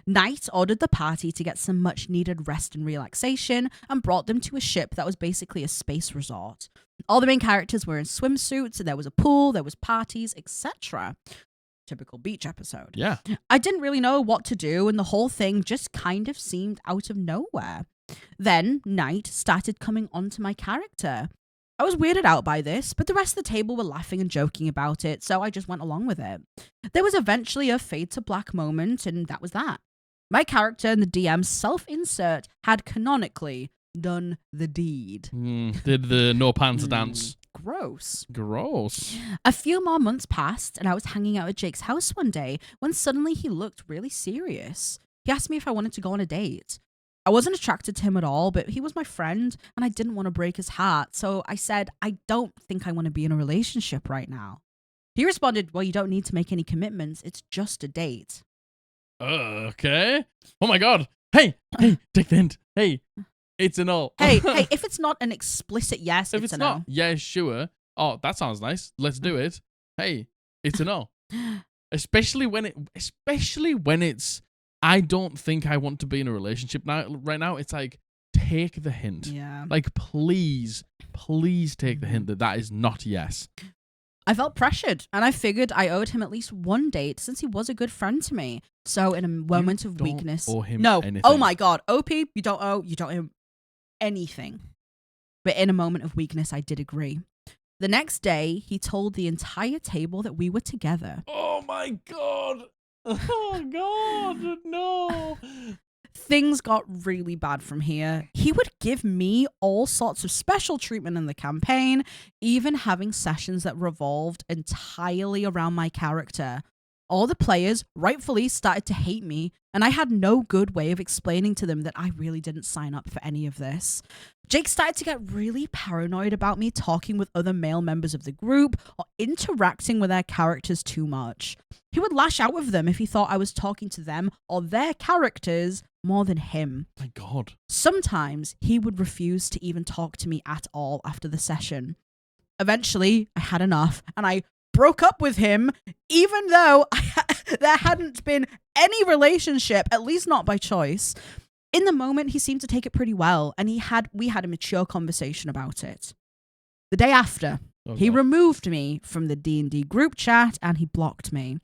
Knight ordered the party to get some much needed rest and relaxation and brought them to a ship that was basically a space resort. All the main characters were in swimsuits, there was a pool, there was parties, etc. Typical beach episode. Yeah. I didn't really know what to do, and the whole thing just kind of seemed out of nowhere. Then Knight started coming onto my character. I was weirded out by this, but the rest of the table were laughing and joking about it, so I just went along with it. There was eventually a fade to black moment, and that was that. My character and the DM's self-insert had canonically done the deed. Did the no pants dance. Gross. A few more months passed, and I was hanging out at Jake's house one day when suddenly he looked really serious. He asked me if I wanted to go on a date. I wasn't attracted to him at all, but he was my friend, and I didn't want to break his heart, so I said, I don't think I want to be in a relationship right now. He responded, well, you don't need to make any commitments, it's just a date. Okay. Oh my god. Hey, take the hint. Hey, it's a no. Hey, if it's not an explicit yes, if it's a not, no. Yeah, sure. Oh, that sounds nice. Let's do it. Hey, it's a no. Especially when it's I don't think I want to be in a relationship right now. It's like, take the hint. Yeah. Like, please take the hint that is not yes. I felt pressured, and I figured I owed him at least one date since he was a good friend to me. So in a moment of weakness, owe him no, anything. Oh my god, OP, you don't owe him anything. But in a moment of weakness, I did agree. The next day, he told the entire table that we were together. Oh my god. Oh god, no. Things got really bad from here. He would give me all sorts of special treatment in the campaign, even having sessions that revolved entirely around my character. All the players rightfully started to hate me, and I had no good way of explaining to them that I really didn't sign up for any of this. Jake started to get really paranoid about me talking with other male members of the group or interacting with their characters too much. He would lash out with them if he thought I was talking to them or their characters more than him. My god. Sometimes he would refuse to even talk to me at all after the session. Eventually, I had enough, and I broke up with him, even though there hadn't been any relationship, at least not by choice. In the moment, he seemed to take it pretty well, and we had a mature conversation about it. The day after, he removed me from the D&D group chat, and he blocked me.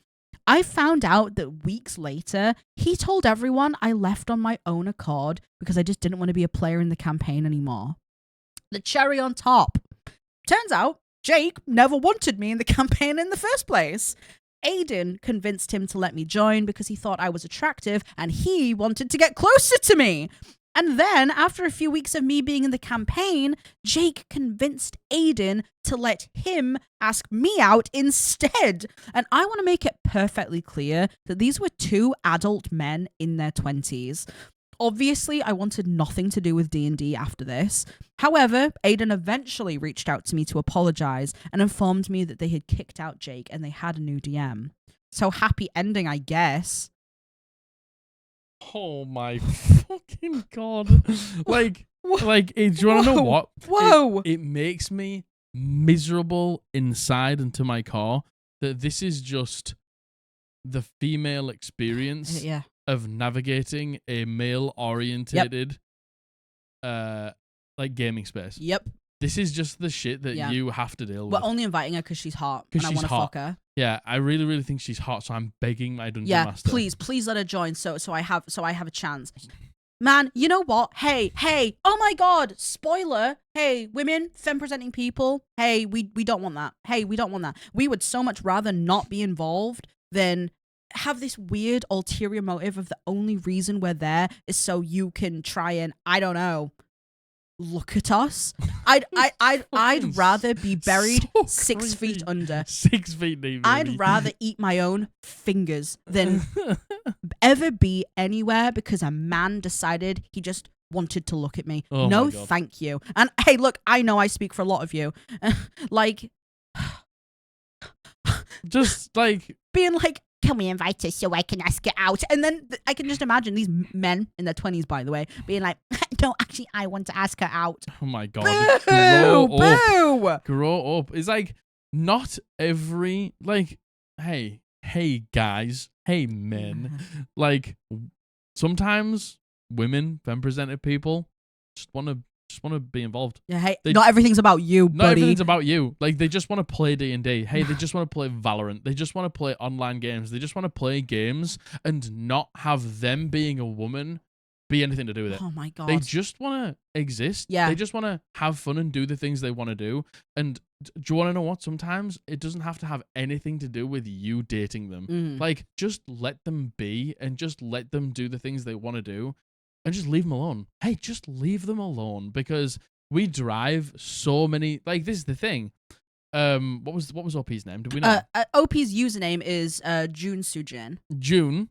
I found out that weeks later, he told everyone I left on my own accord because I just didn't want to be a player in the campaign anymore. The cherry on top. Turns out, Jake never wanted me in the campaign in the first place. Aiden convinced him to let me join because he thought I was attractive and he wanted to get closer to me. And then, after a few weeks of me being in the campaign, Jake convinced Aiden to let him ask me out instead. And I want to make it perfectly clear that these were two adult men in their 20s. Obviously, I wanted nothing to do with D&D after this. However, Aiden eventually reached out to me to apologize and informed me that they had kicked out Jake and they had a new DM. So happy ending, I guess. Oh my fucking God. Like, do you want to know what? Whoa. It makes me miserable inside and to my core that this is just the female experience. Yeah. Of navigating a male-orientated, gaming space. Yep. This is just the shit that you have to deal with. We're only inviting her because she's hot and I want to fuck her. Yeah, I really, really think she's hot, so I'm begging my dungeon master. Please let her join so I have a chance. Man, you know what? Hey, oh my God, spoiler. Hey, women, femme-presenting people. Hey, we don't want that. Hey, we don't want that. We would so much rather not be involved than have this weird ulterior motive of the only reason we're there is so you can try and, I don't know, look at us. I'd rather be buried so 6 feet under. 6 feet deep. I'd rather eat my own fingers than ever be anywhere because a man decided he just wanted to look at me. Oh no, thank you. And hey, look, I know I speak for a lot of you. Just being like, can we invite her so I can ask her out? And then I can just imagine these men in their 20s, by the way, being like, no, actually, I want to ask her out. Oh my God. Boo! Grow up. It's like, not every, hey guys, hey men. Sometimes women, femme-presented people, just want to be involved. Yeah, hey, not everything's about you, buddy. Not everything's about you. They just want to play D&D. Hey, they just want to play Valorant. They just want to play online games. They just want to play games and not have them being a woman be anything to do with it. Oh my God. They just want to exist. Yeah. They just want to have fun and do the things they want to do. And do you want to know what? Sometimes it doesn't have to have anything to do with you dating them. Just let them be and just let them do the things they want to do. And just leave them alone. Hey, just leave them alone because we drive so many. This is the thing. What was OP's name? Do we know? OP's username is June Sujin. June.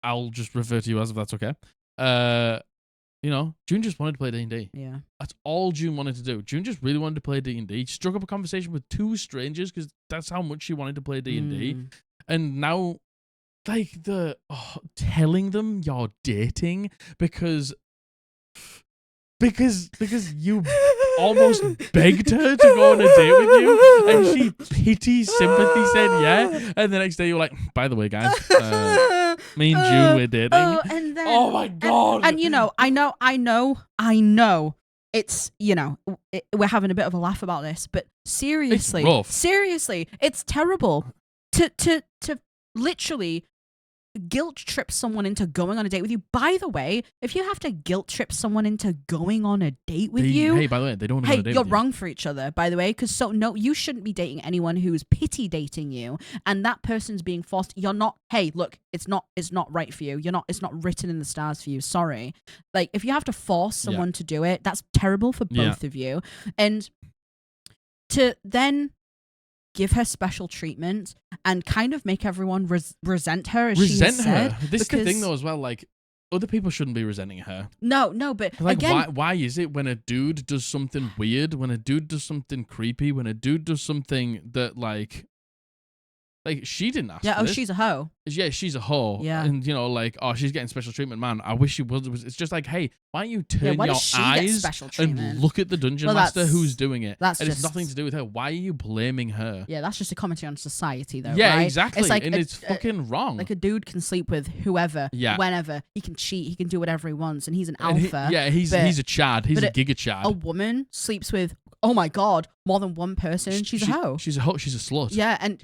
I'll just refer to you as if that's okay. June just wanted to play D&D. Yeah. That's all June wanted to do. June just really wanted to play D&D. She struck up a conversation with two strangers because that's how much she wanted to play D&D. And now. Telling them you're dating because you almost begged her to go on a date with you and she pity sympathy said yeah, and the next day you're like, by the way guys, me and June we're dating. And then, oh my God. And I know it's, we're having a bit of a laugh about this, but seriously, it's terrible to literally guilt trip someone into going on a date with you. By the way, if you have to guilt trip someone into going on a date with you, hey, by the way, they don't want to go on a date you're with you. wrong for each other, by the way, because you shouldn't be dating anyone who's pity dating you, and that person's being forced. You're not. Hey, look, it's not right for you. It's not written in the stars for you. Sorry. If you have to force someone to do it, that's terrible for both of you. And to then give her special treatment and kind of make everyone resent her, as she said. This is the thing, though, as well. Other people shouldn't be resenting her. No, but again, why is it when a dude does something weird, when a dude does something creepy, when a dude does something that Like, she didn't ask Yeah, for this. she's a hoe. Yeah, she's a hoe. Yeah. And, like, she's getting special treatment. Man, I wish she was. It's just like, hey, why don't you turn your eyes and look at the dungeon master who's doing it? It's nothing to do with her. Why are you blaming her? Yeah, that's just a commentary on society, though. Yeah, right? exactly. It's like it's fucking wrong. Like, a dude can sleep with whoever, whenever. He can cheat. He can do whatever he wants, and he's an alpha. He's a Chad. He's a giga Chad. A woman sleeps with, oh my god, more than one person. She's a hoe. She's a hoe. She's a slut. Yeah, and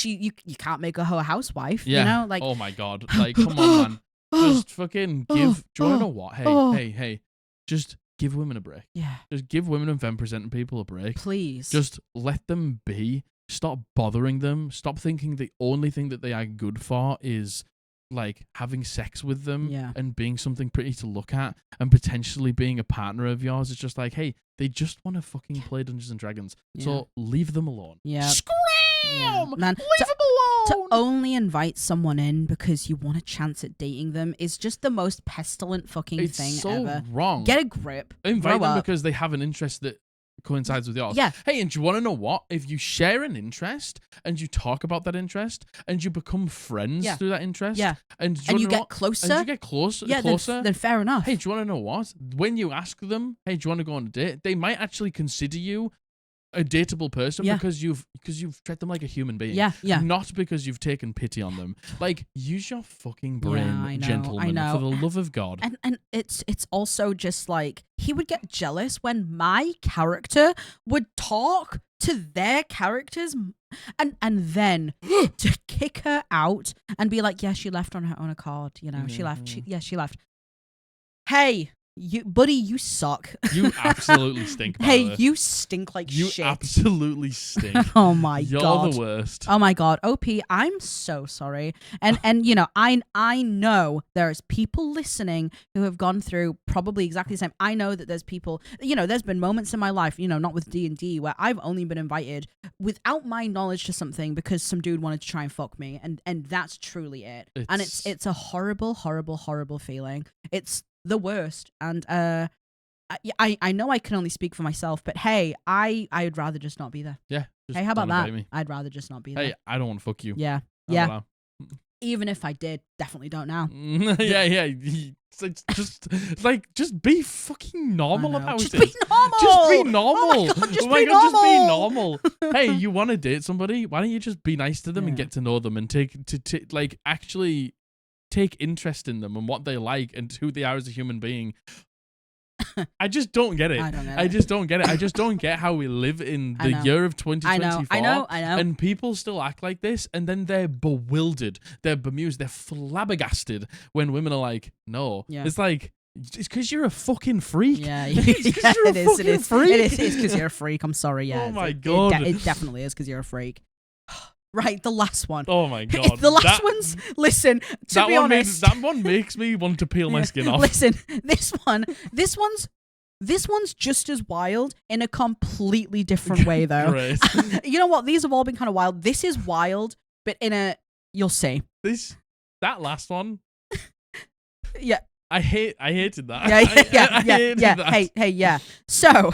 you can't make a hoe a housewife. Yeah. You know, like, oh my god, like, come on, man. Just fucking give. Do you want to know what? Hey, just give women a break. Yeah. Just give women and femme presenting people a break. Please. Just let them be. Stop bothering them. Stop thinking the only thing that they are good for is like having sex with them and being something pretty to look at and potentially being a partner of yours. It's just like, hey, they just want to fucking play Dungeons and Dragons. So leave them alone. Yeah. Scream! Yeah. Man, leave them alone! To only invite someone in because you want a chance at dating them is just the most pestilent fucking thing ever. It's so wrong. Get a grip. Invite them because they have an interest that coincides with yours. Yeah. Hey, and do you want to know what? If you share an interest and you talk about that interest and you become friends through that interest, and you get closer, closer, then fair enough. Hey, do you want to know what? When you ask them, hey, do you want to go on a date? They might actually consider you a dateable person because you've treated them like a human being. Yeah. Not because you've taken pity on them. Like, use your fucking brain, gentlemen, for the love of God. And it's also just like, he would get jealous when my character would talk to their characters and then to kick her out and be like, yeah, she left on her own accord, she left. She left. Hey, buddy, you suck. You absolutely stink. Hey, you stink like shit. You absolutely stink. Oh my god, you're the worst. Oh my god, OP, I'm so sorry. And I know there's people listening who have gone through probably exactly the same. I know that there's people. There's been moments in my life, not with D&D, where I've only been invited without my knowledge to something because some dude wanted to try and fuck me, and that's truly it. And it's a horrible, horrible, horrible feeling. It's the worst. And I know I can only speak for myself, but hey, I'd rather just not be there. Yeah. Hey, how about that? I'd rather just not be there. Hey, I don't want to fuck you. Yeah. Yeah. Even if I did, definitely don't now. Yeah. Just be fucking normal about it. Just be normal. Just be normal. Oh my god, just be normal. Just be normal. Hey, you want to date somebody? Why don't you just be nice to them and get to know them and actually take interest in them and what they like and who they are as a human being. I just don't get it. I just don't get it. I just don't get how we live in the year of 2024. I know. And people still act like this, and then they're bewildered, they're bemused, they're flabbergasted when women are like, no. Yeah. It's like, it's because you're a fucking freak. Yeah, it's because you're a fucking freak. It is because you're a freak. I'm sorry. Yeah. Oh my god. It definitely is because you're a freak. Right, the last one. Oh my god. The last one's, listen, to be honest. That one makes me want to peel my skin off. Listen, this one's just as wild in a completely different way, though. Great. You know what? These have all been kind of wild. This is wild, but you'll see. That last one. Yeah. I hated that. Yeah. Hey, yeah. So,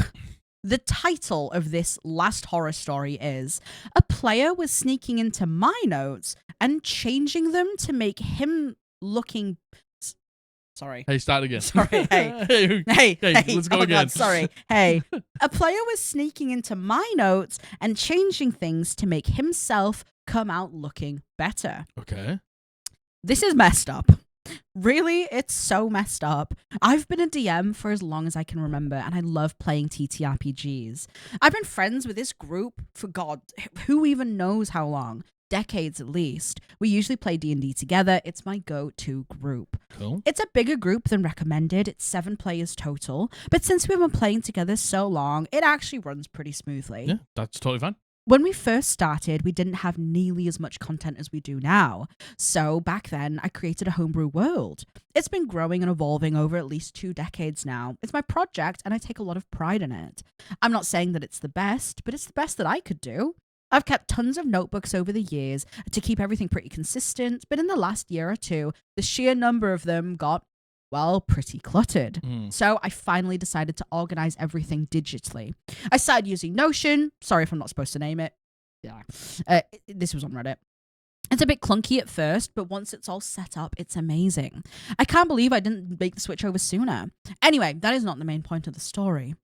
the title of this last horror story is, a player was sneaking into my notes and changing them to make him looking... Sorry. Hey, start again. Sorry, hey. Hey, let's go again. God, sorry. Hey. A player was sneaking into my notes and changing things to make himself come out looking better. Okay. This is messed up. Really, it's so messed up. I've been a DM for as long as I can remember, and I love playing TTRPGs. I've been friends with this group for, God, who even knows how long? Decades at least. We usually play D&D together. It's my go-to group. Cool. It's a bigger group than recommended. It's 7 players total. But since we've been playing together so long, it actually runs pretty smoothly. Yeah, that's totally fine. When we first started, we didn't have nearly as much content as we do now. So back then, I created a homebrew world. It's been growing and evolving over at least 2 decades now. It's my project, and I take a lot of pride in it. I'm not saying that it's the best, but it's the best that I could do. I've kept tons of notebooks over the years to keep everything pretty consistent, but in the last year or 2, the sheer number of them got, well, pretty cluttered. So I finally decided to organize everything digitally. I started using Notion. Sorry if I'm not supposed to name it. This was on Reddit. It's a bit clunky at first, but once it's all set up, it's amazing. I can't believe I didn't make the switch over sooner. Anyway, that is not the main point of the story.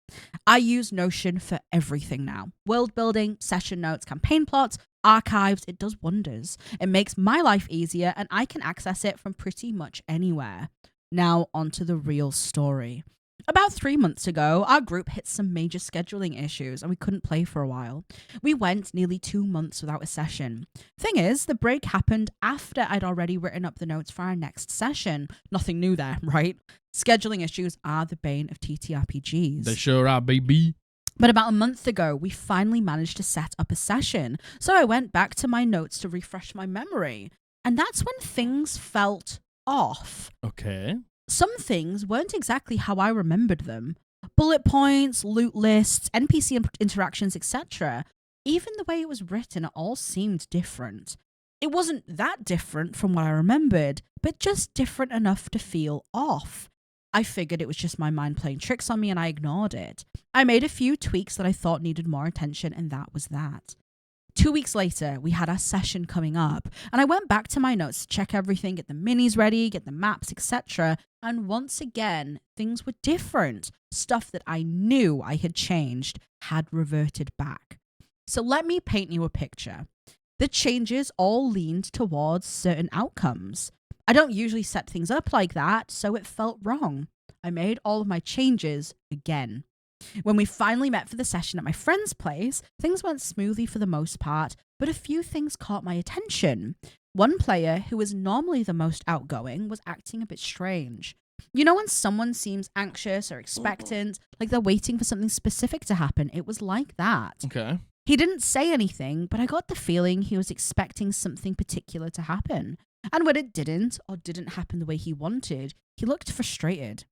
I use Notion for everything now. World building, session notes, campaign plots, archives, it does wonders. It makes my life easier and I can access it from pretty much anywhere. Now onto the real story. About 3 months ago, our group hit some major scheduling issues and we couldn't play for a while. We went nearly 2 months without a session. Thing is, the break happened after I'd already written up the notes for our next session. Nothing new there, right? Scheduling issues are the bane of TTRPGs. They sure are, baby. But about a month ago, we finally managed to set up a session. So I went back to my notes to refresh my memory. And that's when things felt off. Okay. Some things weren't exactly how I remembered them. Bullet points, loot lists, NPC interactions, etc. Even the way it was written, it all seemed different. It wasn't that different from what I remembered, but just different enough to feel off. I figured it was just my mind playing tricks on me and I ignored it. I made a few tweaks that I thought needed more attention and that was that. 2 weeks later, we had our session coming up, and I went back to my notes to check everything, get the minis ready, get the maps, etc. And once again, things were different. Stuff that I knew I had changed had reverted back. So let me paint you a picture. The changes all leaned towards certain outcomes. I don't usually set things up like that, so it felt wrong. I made all of my changes again. When we finally met for the session at my friend's place, things went smoothly for the most part, but a few things caught my attention. One player, who is normally the most outgoing, was acting a bit strange. You know when someone seems anxious or expectant, like they're waiting for something specific to happen? It was like that. Okay. He didn't say anything, but I got the feeling he was expecting something particular to happen. And when it didn't, or didn't happen the way he wanted, he looked frustrated.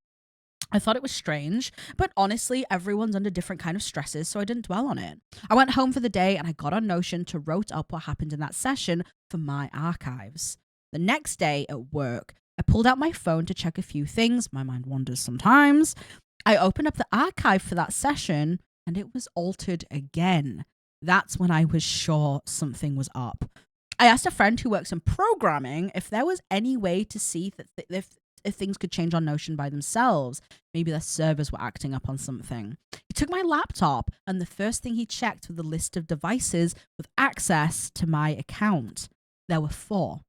I thought it was strange, but honestly, everyone's under different kind of stresses, so I didn't dwell on it. I went home for the day and I got on Notion to write up what happened in that session for my archives. The next day at work, I pulled out my phone to check a few things. My mind wanders sometimes. I opened up the archive for that session and it was altered again. That's when I was sure something was up. I asked a friend who works in programming if there was any way to see that if things could change on Notion by themselves. Maybe their servers were acting up on something. He took my laptop and the first thing he checked was the list of devices with access to my account. There were 4.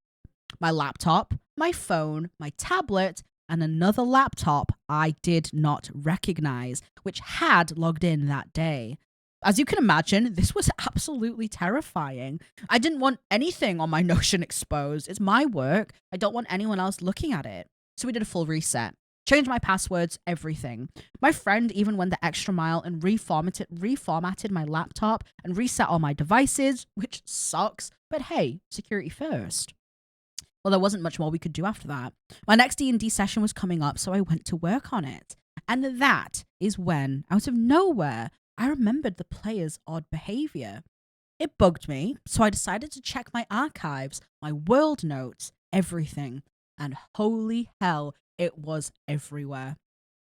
My laptop, my phone, my tablet, and another laptop I did not recognize, which had logged in that day. As you can imagine, this was absolutely terrifying. I didn't want anything on my Notion exposed. It's my work. I don't want anyone else looking at it. So we did a full reset. Changed my passwords, everything. My friend even went the extra mile and reformatted my laptop and reset all my devices, which sucks. But hey, security first. Well, there wasn't much more we could do after that. My next D&D session was coming up, so I went to work on it. And that is when, out of nowhere, I remembered the player's odd behavior. It bugged me, so I decided to check my archives, my world notes, everything. And holy hell, it was everywhere.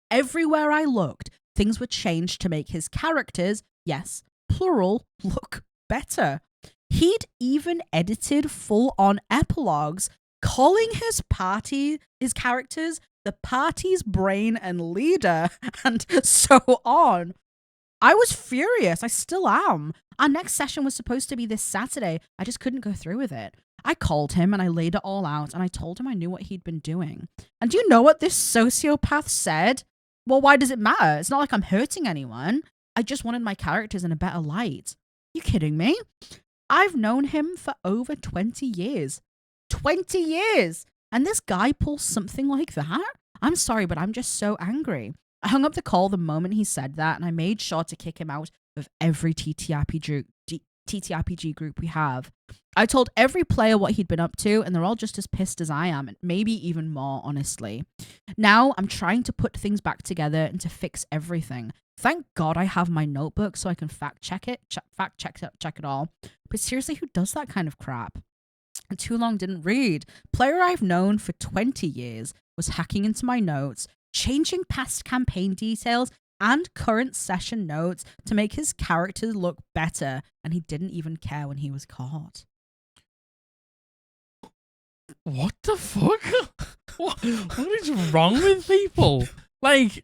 Everywhere I looked, things were changed to make his characters, yes, plural, look better. He'd even edited full-on epilogues, calling his characters the party's brain and leader, and so on. I was furious. I still am. Our next session was supposed to be this Saturday. I just couldn't go through with it. I called him and I laid it all out and I told him I knew what he'd been doing. And do you know what this sociopath said? Well, why does it matter? It's not like I'm hurting anyone. I just wanted my characters in a better light. You kidding me? I've known him for over 20 years. 20 years! And this guy pulls something like that? I'm sorry, but I'm just so angry. I hung up the call the moment he said that, and I made sure to kick him out of every TTRPG group we have. I told every player what he'd been up to, and they're all just as pissed as I am, and maybe even more, honestly. Now, I'm trying to put things back together and to fix everything. Thank God I have my notebook so I can fact check it all. But seriously, who does that kind of crap? And too long didn't read. Player I've known for 20 years was hacking into my notes, changing past campaign details, and current session notes to make his characters look better, and he didn't even care when he was caught. What the fuck? What is wrong with people? Like,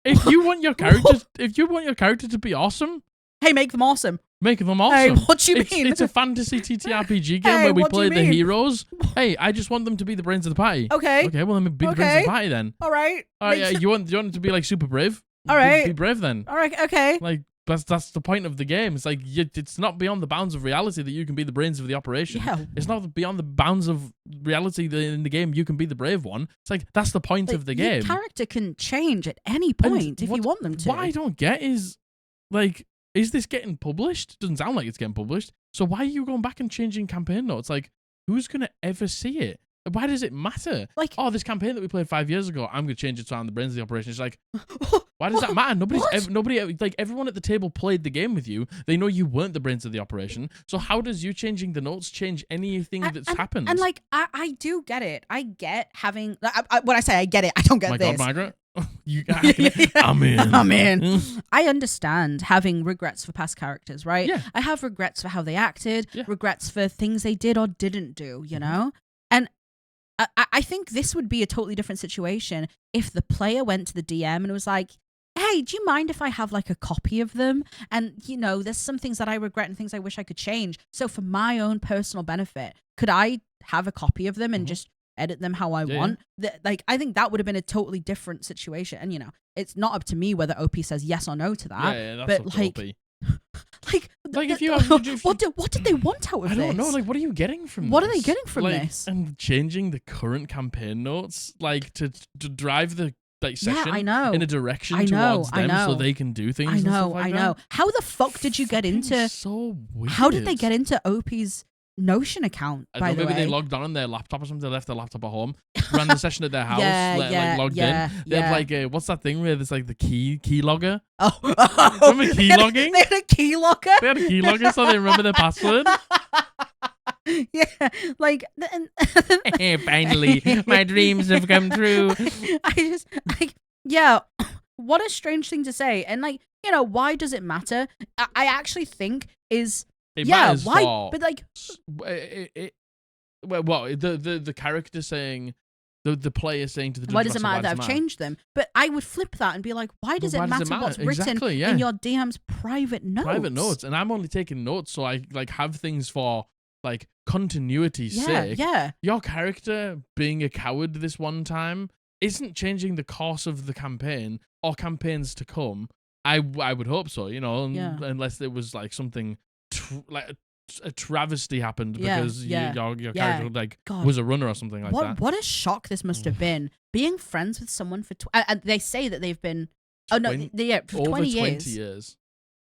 if you want your character to be awesome, hey, make them awesome. Make them awesome. Hey, what do you mean? It's a fantasy TTRPG game where we play the heroes. Hey, I just want them to be the brains of the party. Okay. Okay, well, then be the brains of the party then. All right. Yeah, you want them to be like super brave? All right. Be brave then. All right, okay. Like, that's the point of the game. It's like, it's not beyond the bounds of reality that you can be the brains of the operation. Yeah. It's not beyond the bounds of reality that in the game you can be the brave one. It's like, that's the point of the game. Your character can change at any point if you want them to. What I don't get is, like, is this getting published? Doesn't sound like it's getting published. So why are you going back and changing campaign notes? Like, who's going to ever see it? Why does it matter? Like, oh, this campaign that we played 5 years ago, I'm going to change it to I'm the brains of the operation. It's like, why does that matter? Nobody, everyone at the table played the game with you. They know you weren't the brains of the operation. So how does you changing the notes change anything that's happened? And like, I do get it. I get having, when I say I get it, I don't get this. God, Margaret. I'm in. I understand having regrets for past characters, right? Yeah. I have regrets for how they acted, regrets for things they did or didn't do, you know? And I think this would be a totally different situation if the player went to the DM and was like, hey, do you mind if I have like a copy of them? And, you know, there's some things that I regret and things I wish I could change. So for my own personal benefit, could I have a copy of them and just edit them how I want? Like, I think that would have been a totally different situation. And, you know, it's not up to me whether OP says yes or no to that. Yeah, that's but like, if you what did they want out of this? I don't know. Like, what are you getting from this? What are they getting from this? And changing the current campaign notes, like, to drive the session in a direction towards them so they can do things. I know. How the fuck did you get into? So weird. How did they get into OP's Notion account? By the way, maybe they logged on their laptop or something. They left their laptop at home, ran the session at their house, logged in. They have like what's that thing where there's like the key logger? Oh, remember key logging? They had a key logger. They had a key logger, so they remember their password. Yeah, like finally, my dreams have come true. I just what a strange thing to say. And like, you know, why does it matter? I actually think is. It matters why? For, but like, the character saying, the player saying to the why does it matter that I've changed them? But I would flip that and be like, why does it matter what's written in your DM's private notes? Private notes, and I'm only taking notes so I like have things for like continuity's sake. Yeah. Your character being a coward this one time isn't changing the course of the campaign or campaigns to come. I would hope so, you know, unless there was like something. Like a travesty happened because your character like was a runner or something like that. What a shock this must have been. Being friends with someone for and they say that they've been for 20 years.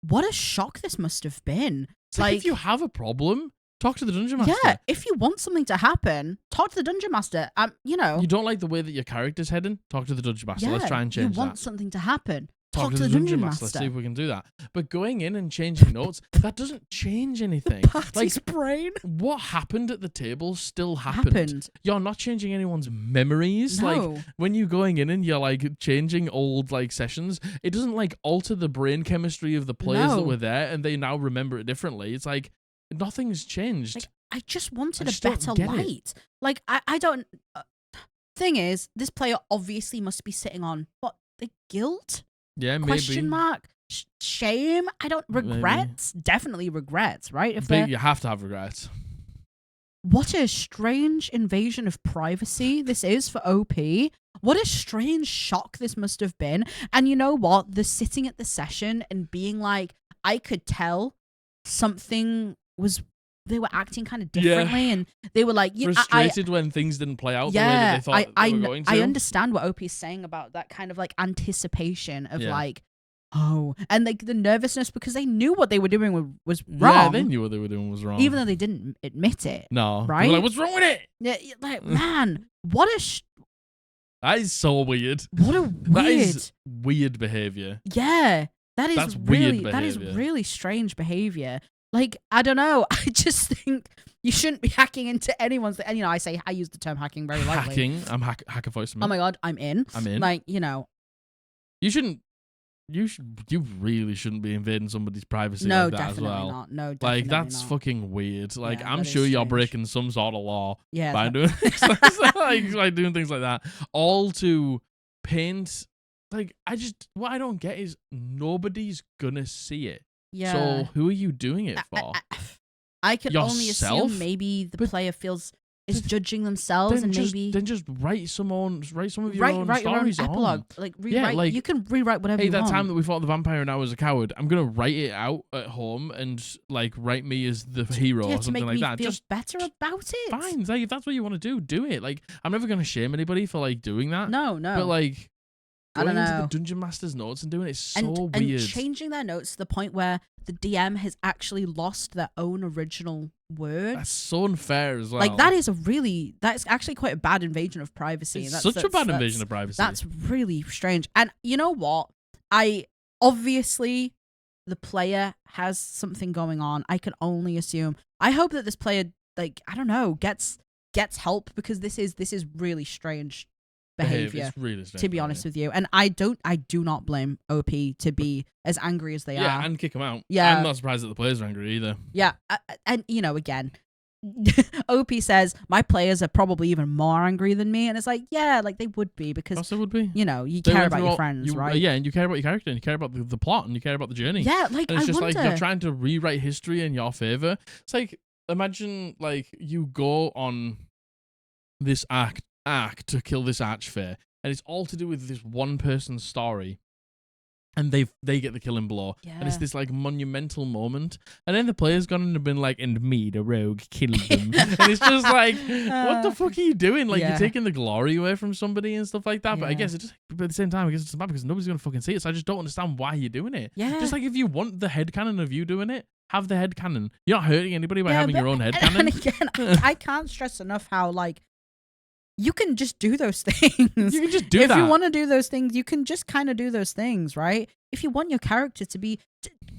What a shock this must have been. It's like if you have a problem, talk to the dungeon master. Yeah, if you want something to happen, talk to the dungeon master. You know, you don't like the way that your character's heading, talk to the dungeon master. Let's try and change that. You want something to happen. Talk to the dungeon master. Let's see if we can do that. But going in and changing notes, that doesn't change anything. Like, brain. What happened at the table still happened. You're not changing anyone's memories. No. Like when you're going in and you're like changing old like sessions, it doesn't like alter the brain chemistry of the players that were there and they now remember it differently. It's like nothing's changed. Like, I just wanted a better light. Like I don't. Thing is, this player obviously must be sitting on the guilt. Yeah, maybe. Question mark? Shame? I don't... Regrets? Maybe. Definitely regrets, right? You have to have regrets. What a strange invasion of privacy this is for OP. What a strange shock this must have been. And you know what? The sitting at the session and being like, I could tell something was... They were acting kind of differently, and they were like frustrated when things didn't play out the way that they thought they were going to. I understand what OP is saying about that kind of like anticipation of like, and like the nervousness because they knew what they were doing was wrong. Yeah, they knew what they were doing was wrong, even though they didn't admit it. No, right? They were like, what's wrong with it? Yeah, like man, what a. That is so weird. What a weird. That is weird behavior. Yeah, that's really weird behavior. That is really strange behavior. Like, I don't know. I just think you shouldn't be hacking into anyone's... And, you know, I use the term hacking very lightly. Hacking? I'm hacker voice. Oh, my God. I'm in. I'm in. Like, you know... You shouldn't you really shouldn't be invading somebody's privacy No, like that definitely as well. not. No, definitely like that's not. fucking weird. Like Yeah, I'm that sure is you're strange. breaking some sort of law Yeah, by doing things like doing things like that. All to paint. Like what I don't get is nobody's gonna see it. Yeah. So who are you doing it for? I can only Yourself? assume maybe the player is judging themselves and maybe then just write some of your own write your own stories at home. epilogue. Like rewrite. like, you can rewrite whatever hey, you that want. time that we fought the vampire and I was a coward, I'm gonna write it out at home and like write me as the hero or something like that. Feel just better about it. Fine. Like if that's what you want to do it. Like I'm never gonna shame anybody for like doing that. No. But like I don't going into know. the Dungeon Master's notes and doing it is so weird. And changing their notes to the point where the DM has actually lost their own original words. That's so unfair as well. Like that's actually quite a bad invasion of privacy. It's such a bad invasion of privacy. That's really strange. And you know what? Obviously the player has something going on. I can only assume. I hope that this player, like, I don't know, gets help, because this is really strange behavior. It's really strange, to be honest with you. And I do not blame OP to be as angry as they are. Yeah, and kick them out. Yeah. I'm not surprised that the players are angry either. Yeah, and again, OP says my players are probably even more angry than me, and it's like, yeah, like they would be, because they would be. You care about your friends, right? Yeah, and you care about your character, and you care about the plot, and you care about the journey. Yeah, like and it's just wonder. like you're trying to rewrite history in your favor. It's like, imagine like you go on this arc to kill this archfey, and it's all to do with this one person's story. And they get the killing blow. Yeah. And it's this like monumental moment. And then the player's gone and been like, and me, the rogue, killed them. And it's just like, what the fuck are you doing? Like, you're taking the glory away from somebody and stuff like that. But I guess but at the same time, I guess it's bad because nobody's going to fucking see it. So I just don't understand why you're doing it. Yeah. Just like if you want the headcanon of you doing it, have the headcanon. You're not hurting anybody by having your own headcanon. And again, I can't stress enough how, like, you can just do those things. You can just do that. If you want to do those things, you can just kind of do those things, right? If you want your character to be,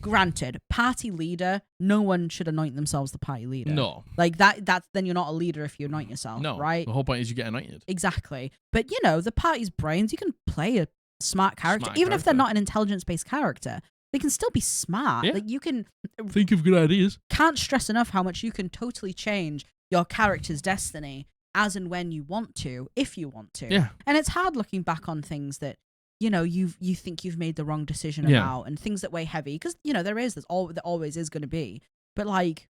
granted, party leader, no one should anoint themselves the party leader. No. Like that's then you're not a leader if you anoint yourself, right? The whole point is you get anointed. Exactly. But, the party's brains, you can play a smart character. Even if they're not an intelligence-based character, they can still be smart. Yeah. Like, you can... think of good ideas. Can't stress enough how much you can totally change your character's destiny as and when you want to, if you want to. Yeah. And it's hard looking back on things that, you think you've made the wrong decision about, and things that weigh heavy, because, there always is going to be. But, like,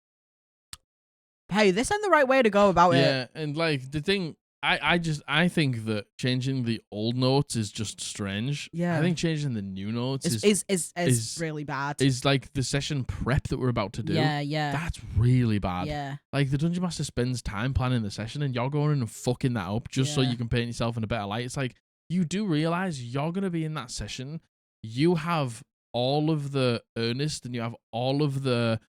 hey, this ain't the right way to go about it. Yeah, and, like, the thing, I think that changing the old notes is just strange. Yeah. I think changing the new notes is really bad. Is like the session prep that we're about to do. Yeah. That's really bad. Yeah. Like the Dungeon Master spends time planning the session and you're going in and fucking that up just so you can paint yourself in a better light. It's like, you do realize you're going to be in that session. You have all of the earnest and you have all of the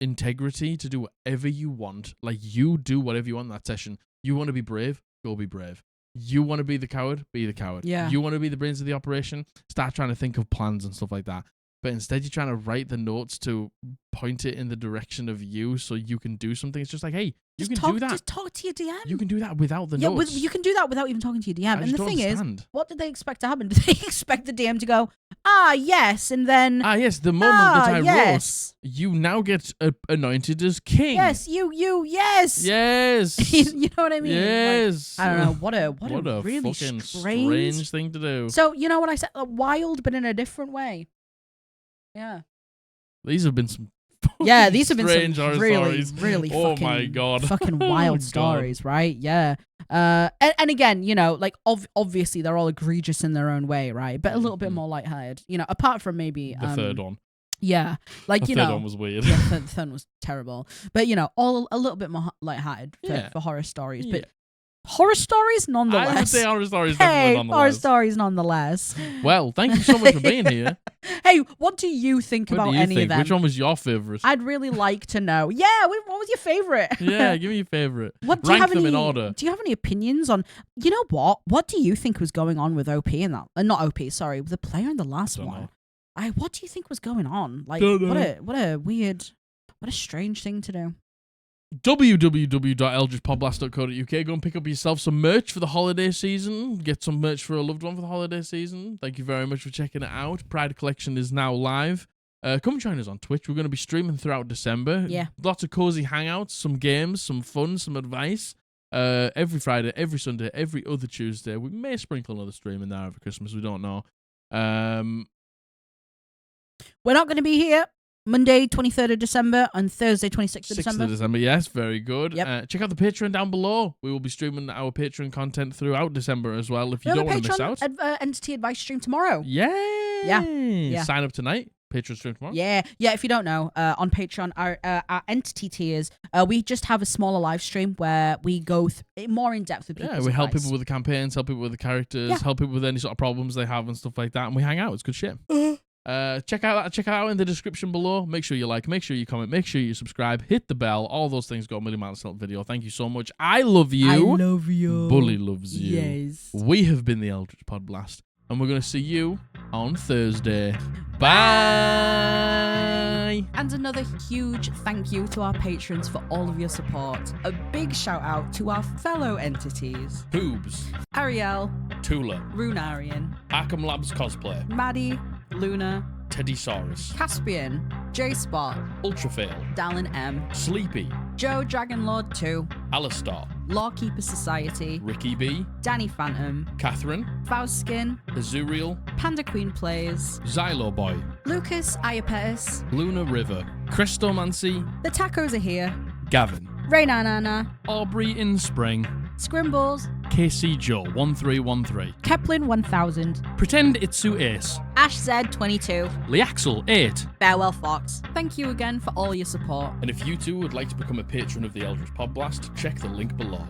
integrity to do whatever you want. Like, you do whatever you want in that session. You want to be brave? Go be brave. You want to be the coward? Be the coward. Yeah. You want to be the brains of the operation? Start trying to think of plans and stuff like that. But instead, you're trying to write the notes to point it in the direction of you so you can do something. It's just like, hey, you can do that. Just talk to your DM. You can do that without the notes. You can do that without even talking to your DM. And the thing is, what did they expect to happen? Did they expect the DM to go, yes, and then... yes, the moment that I wrote, you now get anointed as king. Yes, yes. Yes. You know what I mean? Yes. Like, I don't know. What a really fucking strange thing to do. So, you know what I said? Wild, but in a different way. Yeah. These have been some these have been some really, stories. Really fucking, my God. Fucking wild stories, right? Yeah. And again, like obviously they're all egregious in their own way, right? But a little bit more lighthearted, apart from maybe the third one. Yeah, like the third one was weird. Yeah, the third one was terrible. But all a little bit more lighthearted for horror stories. But horror stories nonetheless. I would say horror stories definitely nonetheless. Horror stories nonetheless. Well, thank you so much for being here. Hey, what do you think about any of them? Which one was your favourite? I'd really like to know. Yeah, what was your favourite? Yeah, give me your favourite. Rank them in order. Do you have any opinions on, what? What do you think was going on with OP in that? Not OP, sorry, the player in the last one. What do you think was going on? Like, what a weird, what a strange thing to do. www.eldritchpodblast.co.uk. Go and pick up yourself some merch for the holiday season. Get some merch for a loved one for the holiday season. Thank you very much for checking it out. Pride Collection is now live. Come join us on Twitch. We're going to be streaming throughout December. Yeah. Lots of cozy hangouts, some games, some fun, some advice. Every Friday, every Sunday, every other Tuesday. We may sprinkle another stream in there over Christmas. We don't know. We're not going to be here Monday, 23rd of December, and Thursday, 26th of December. 6th of December, yes, very good. Yep. Check out the Patreon down below. We will be streaming our Patreon content throughout December as well, if you don't want to miss out. Entity advice stream tomorrow. Yay! Yeah. Sign up tonight. Patreon stream tomorrow. Yeah. If you don't know, on Patreon, our entity tiers, we just have a smaller live stream where we go more in depth with people. Yeah, we help people with the campaigns, help people with the characters, help people with any sort of problems they have and stuff like that, and we hang out. It's good shit. Check out in the description below. Make sure you like, make sure you comment, make sure you subscribe, hit the bell. All those things go a million miles video. Thank you so much. I love you. I love you. Bully loves you. Yes. We have been the Eldritch Podblast, and we're going to see you on Thursday. Bye. And another huge thank you to our patrons for all of your support. A big shout out to our fellow entities: Hoobs, Ariel, Tula, Runarian, Arkham Labs Cosplay, Maddie, Luna, Teddysaurus, Caspian, J-Spot, Ultrafail, Dallin M, Sleepy, Joe Dragonlord 2, Alistar, Lawkeeper Society, Ricky B, Danny Phantom, Catherine, Faustskin, Azuriel, Panda Queen Plays, Xylo Boy, Lucas Iapetis, Luna River, Christomancy, The Tacos Are Here, Gavin, Raynanana, Aubrey in Spring, Scrimbles, KC Joe 1313, Keplin 1000, Pretend Itsu Ace, Ash Z 22, Liaxel 8. Farewell Fox. Thank you again for all your support. And if you too would like to become a patron of the Eldritch Podblast, check the link below.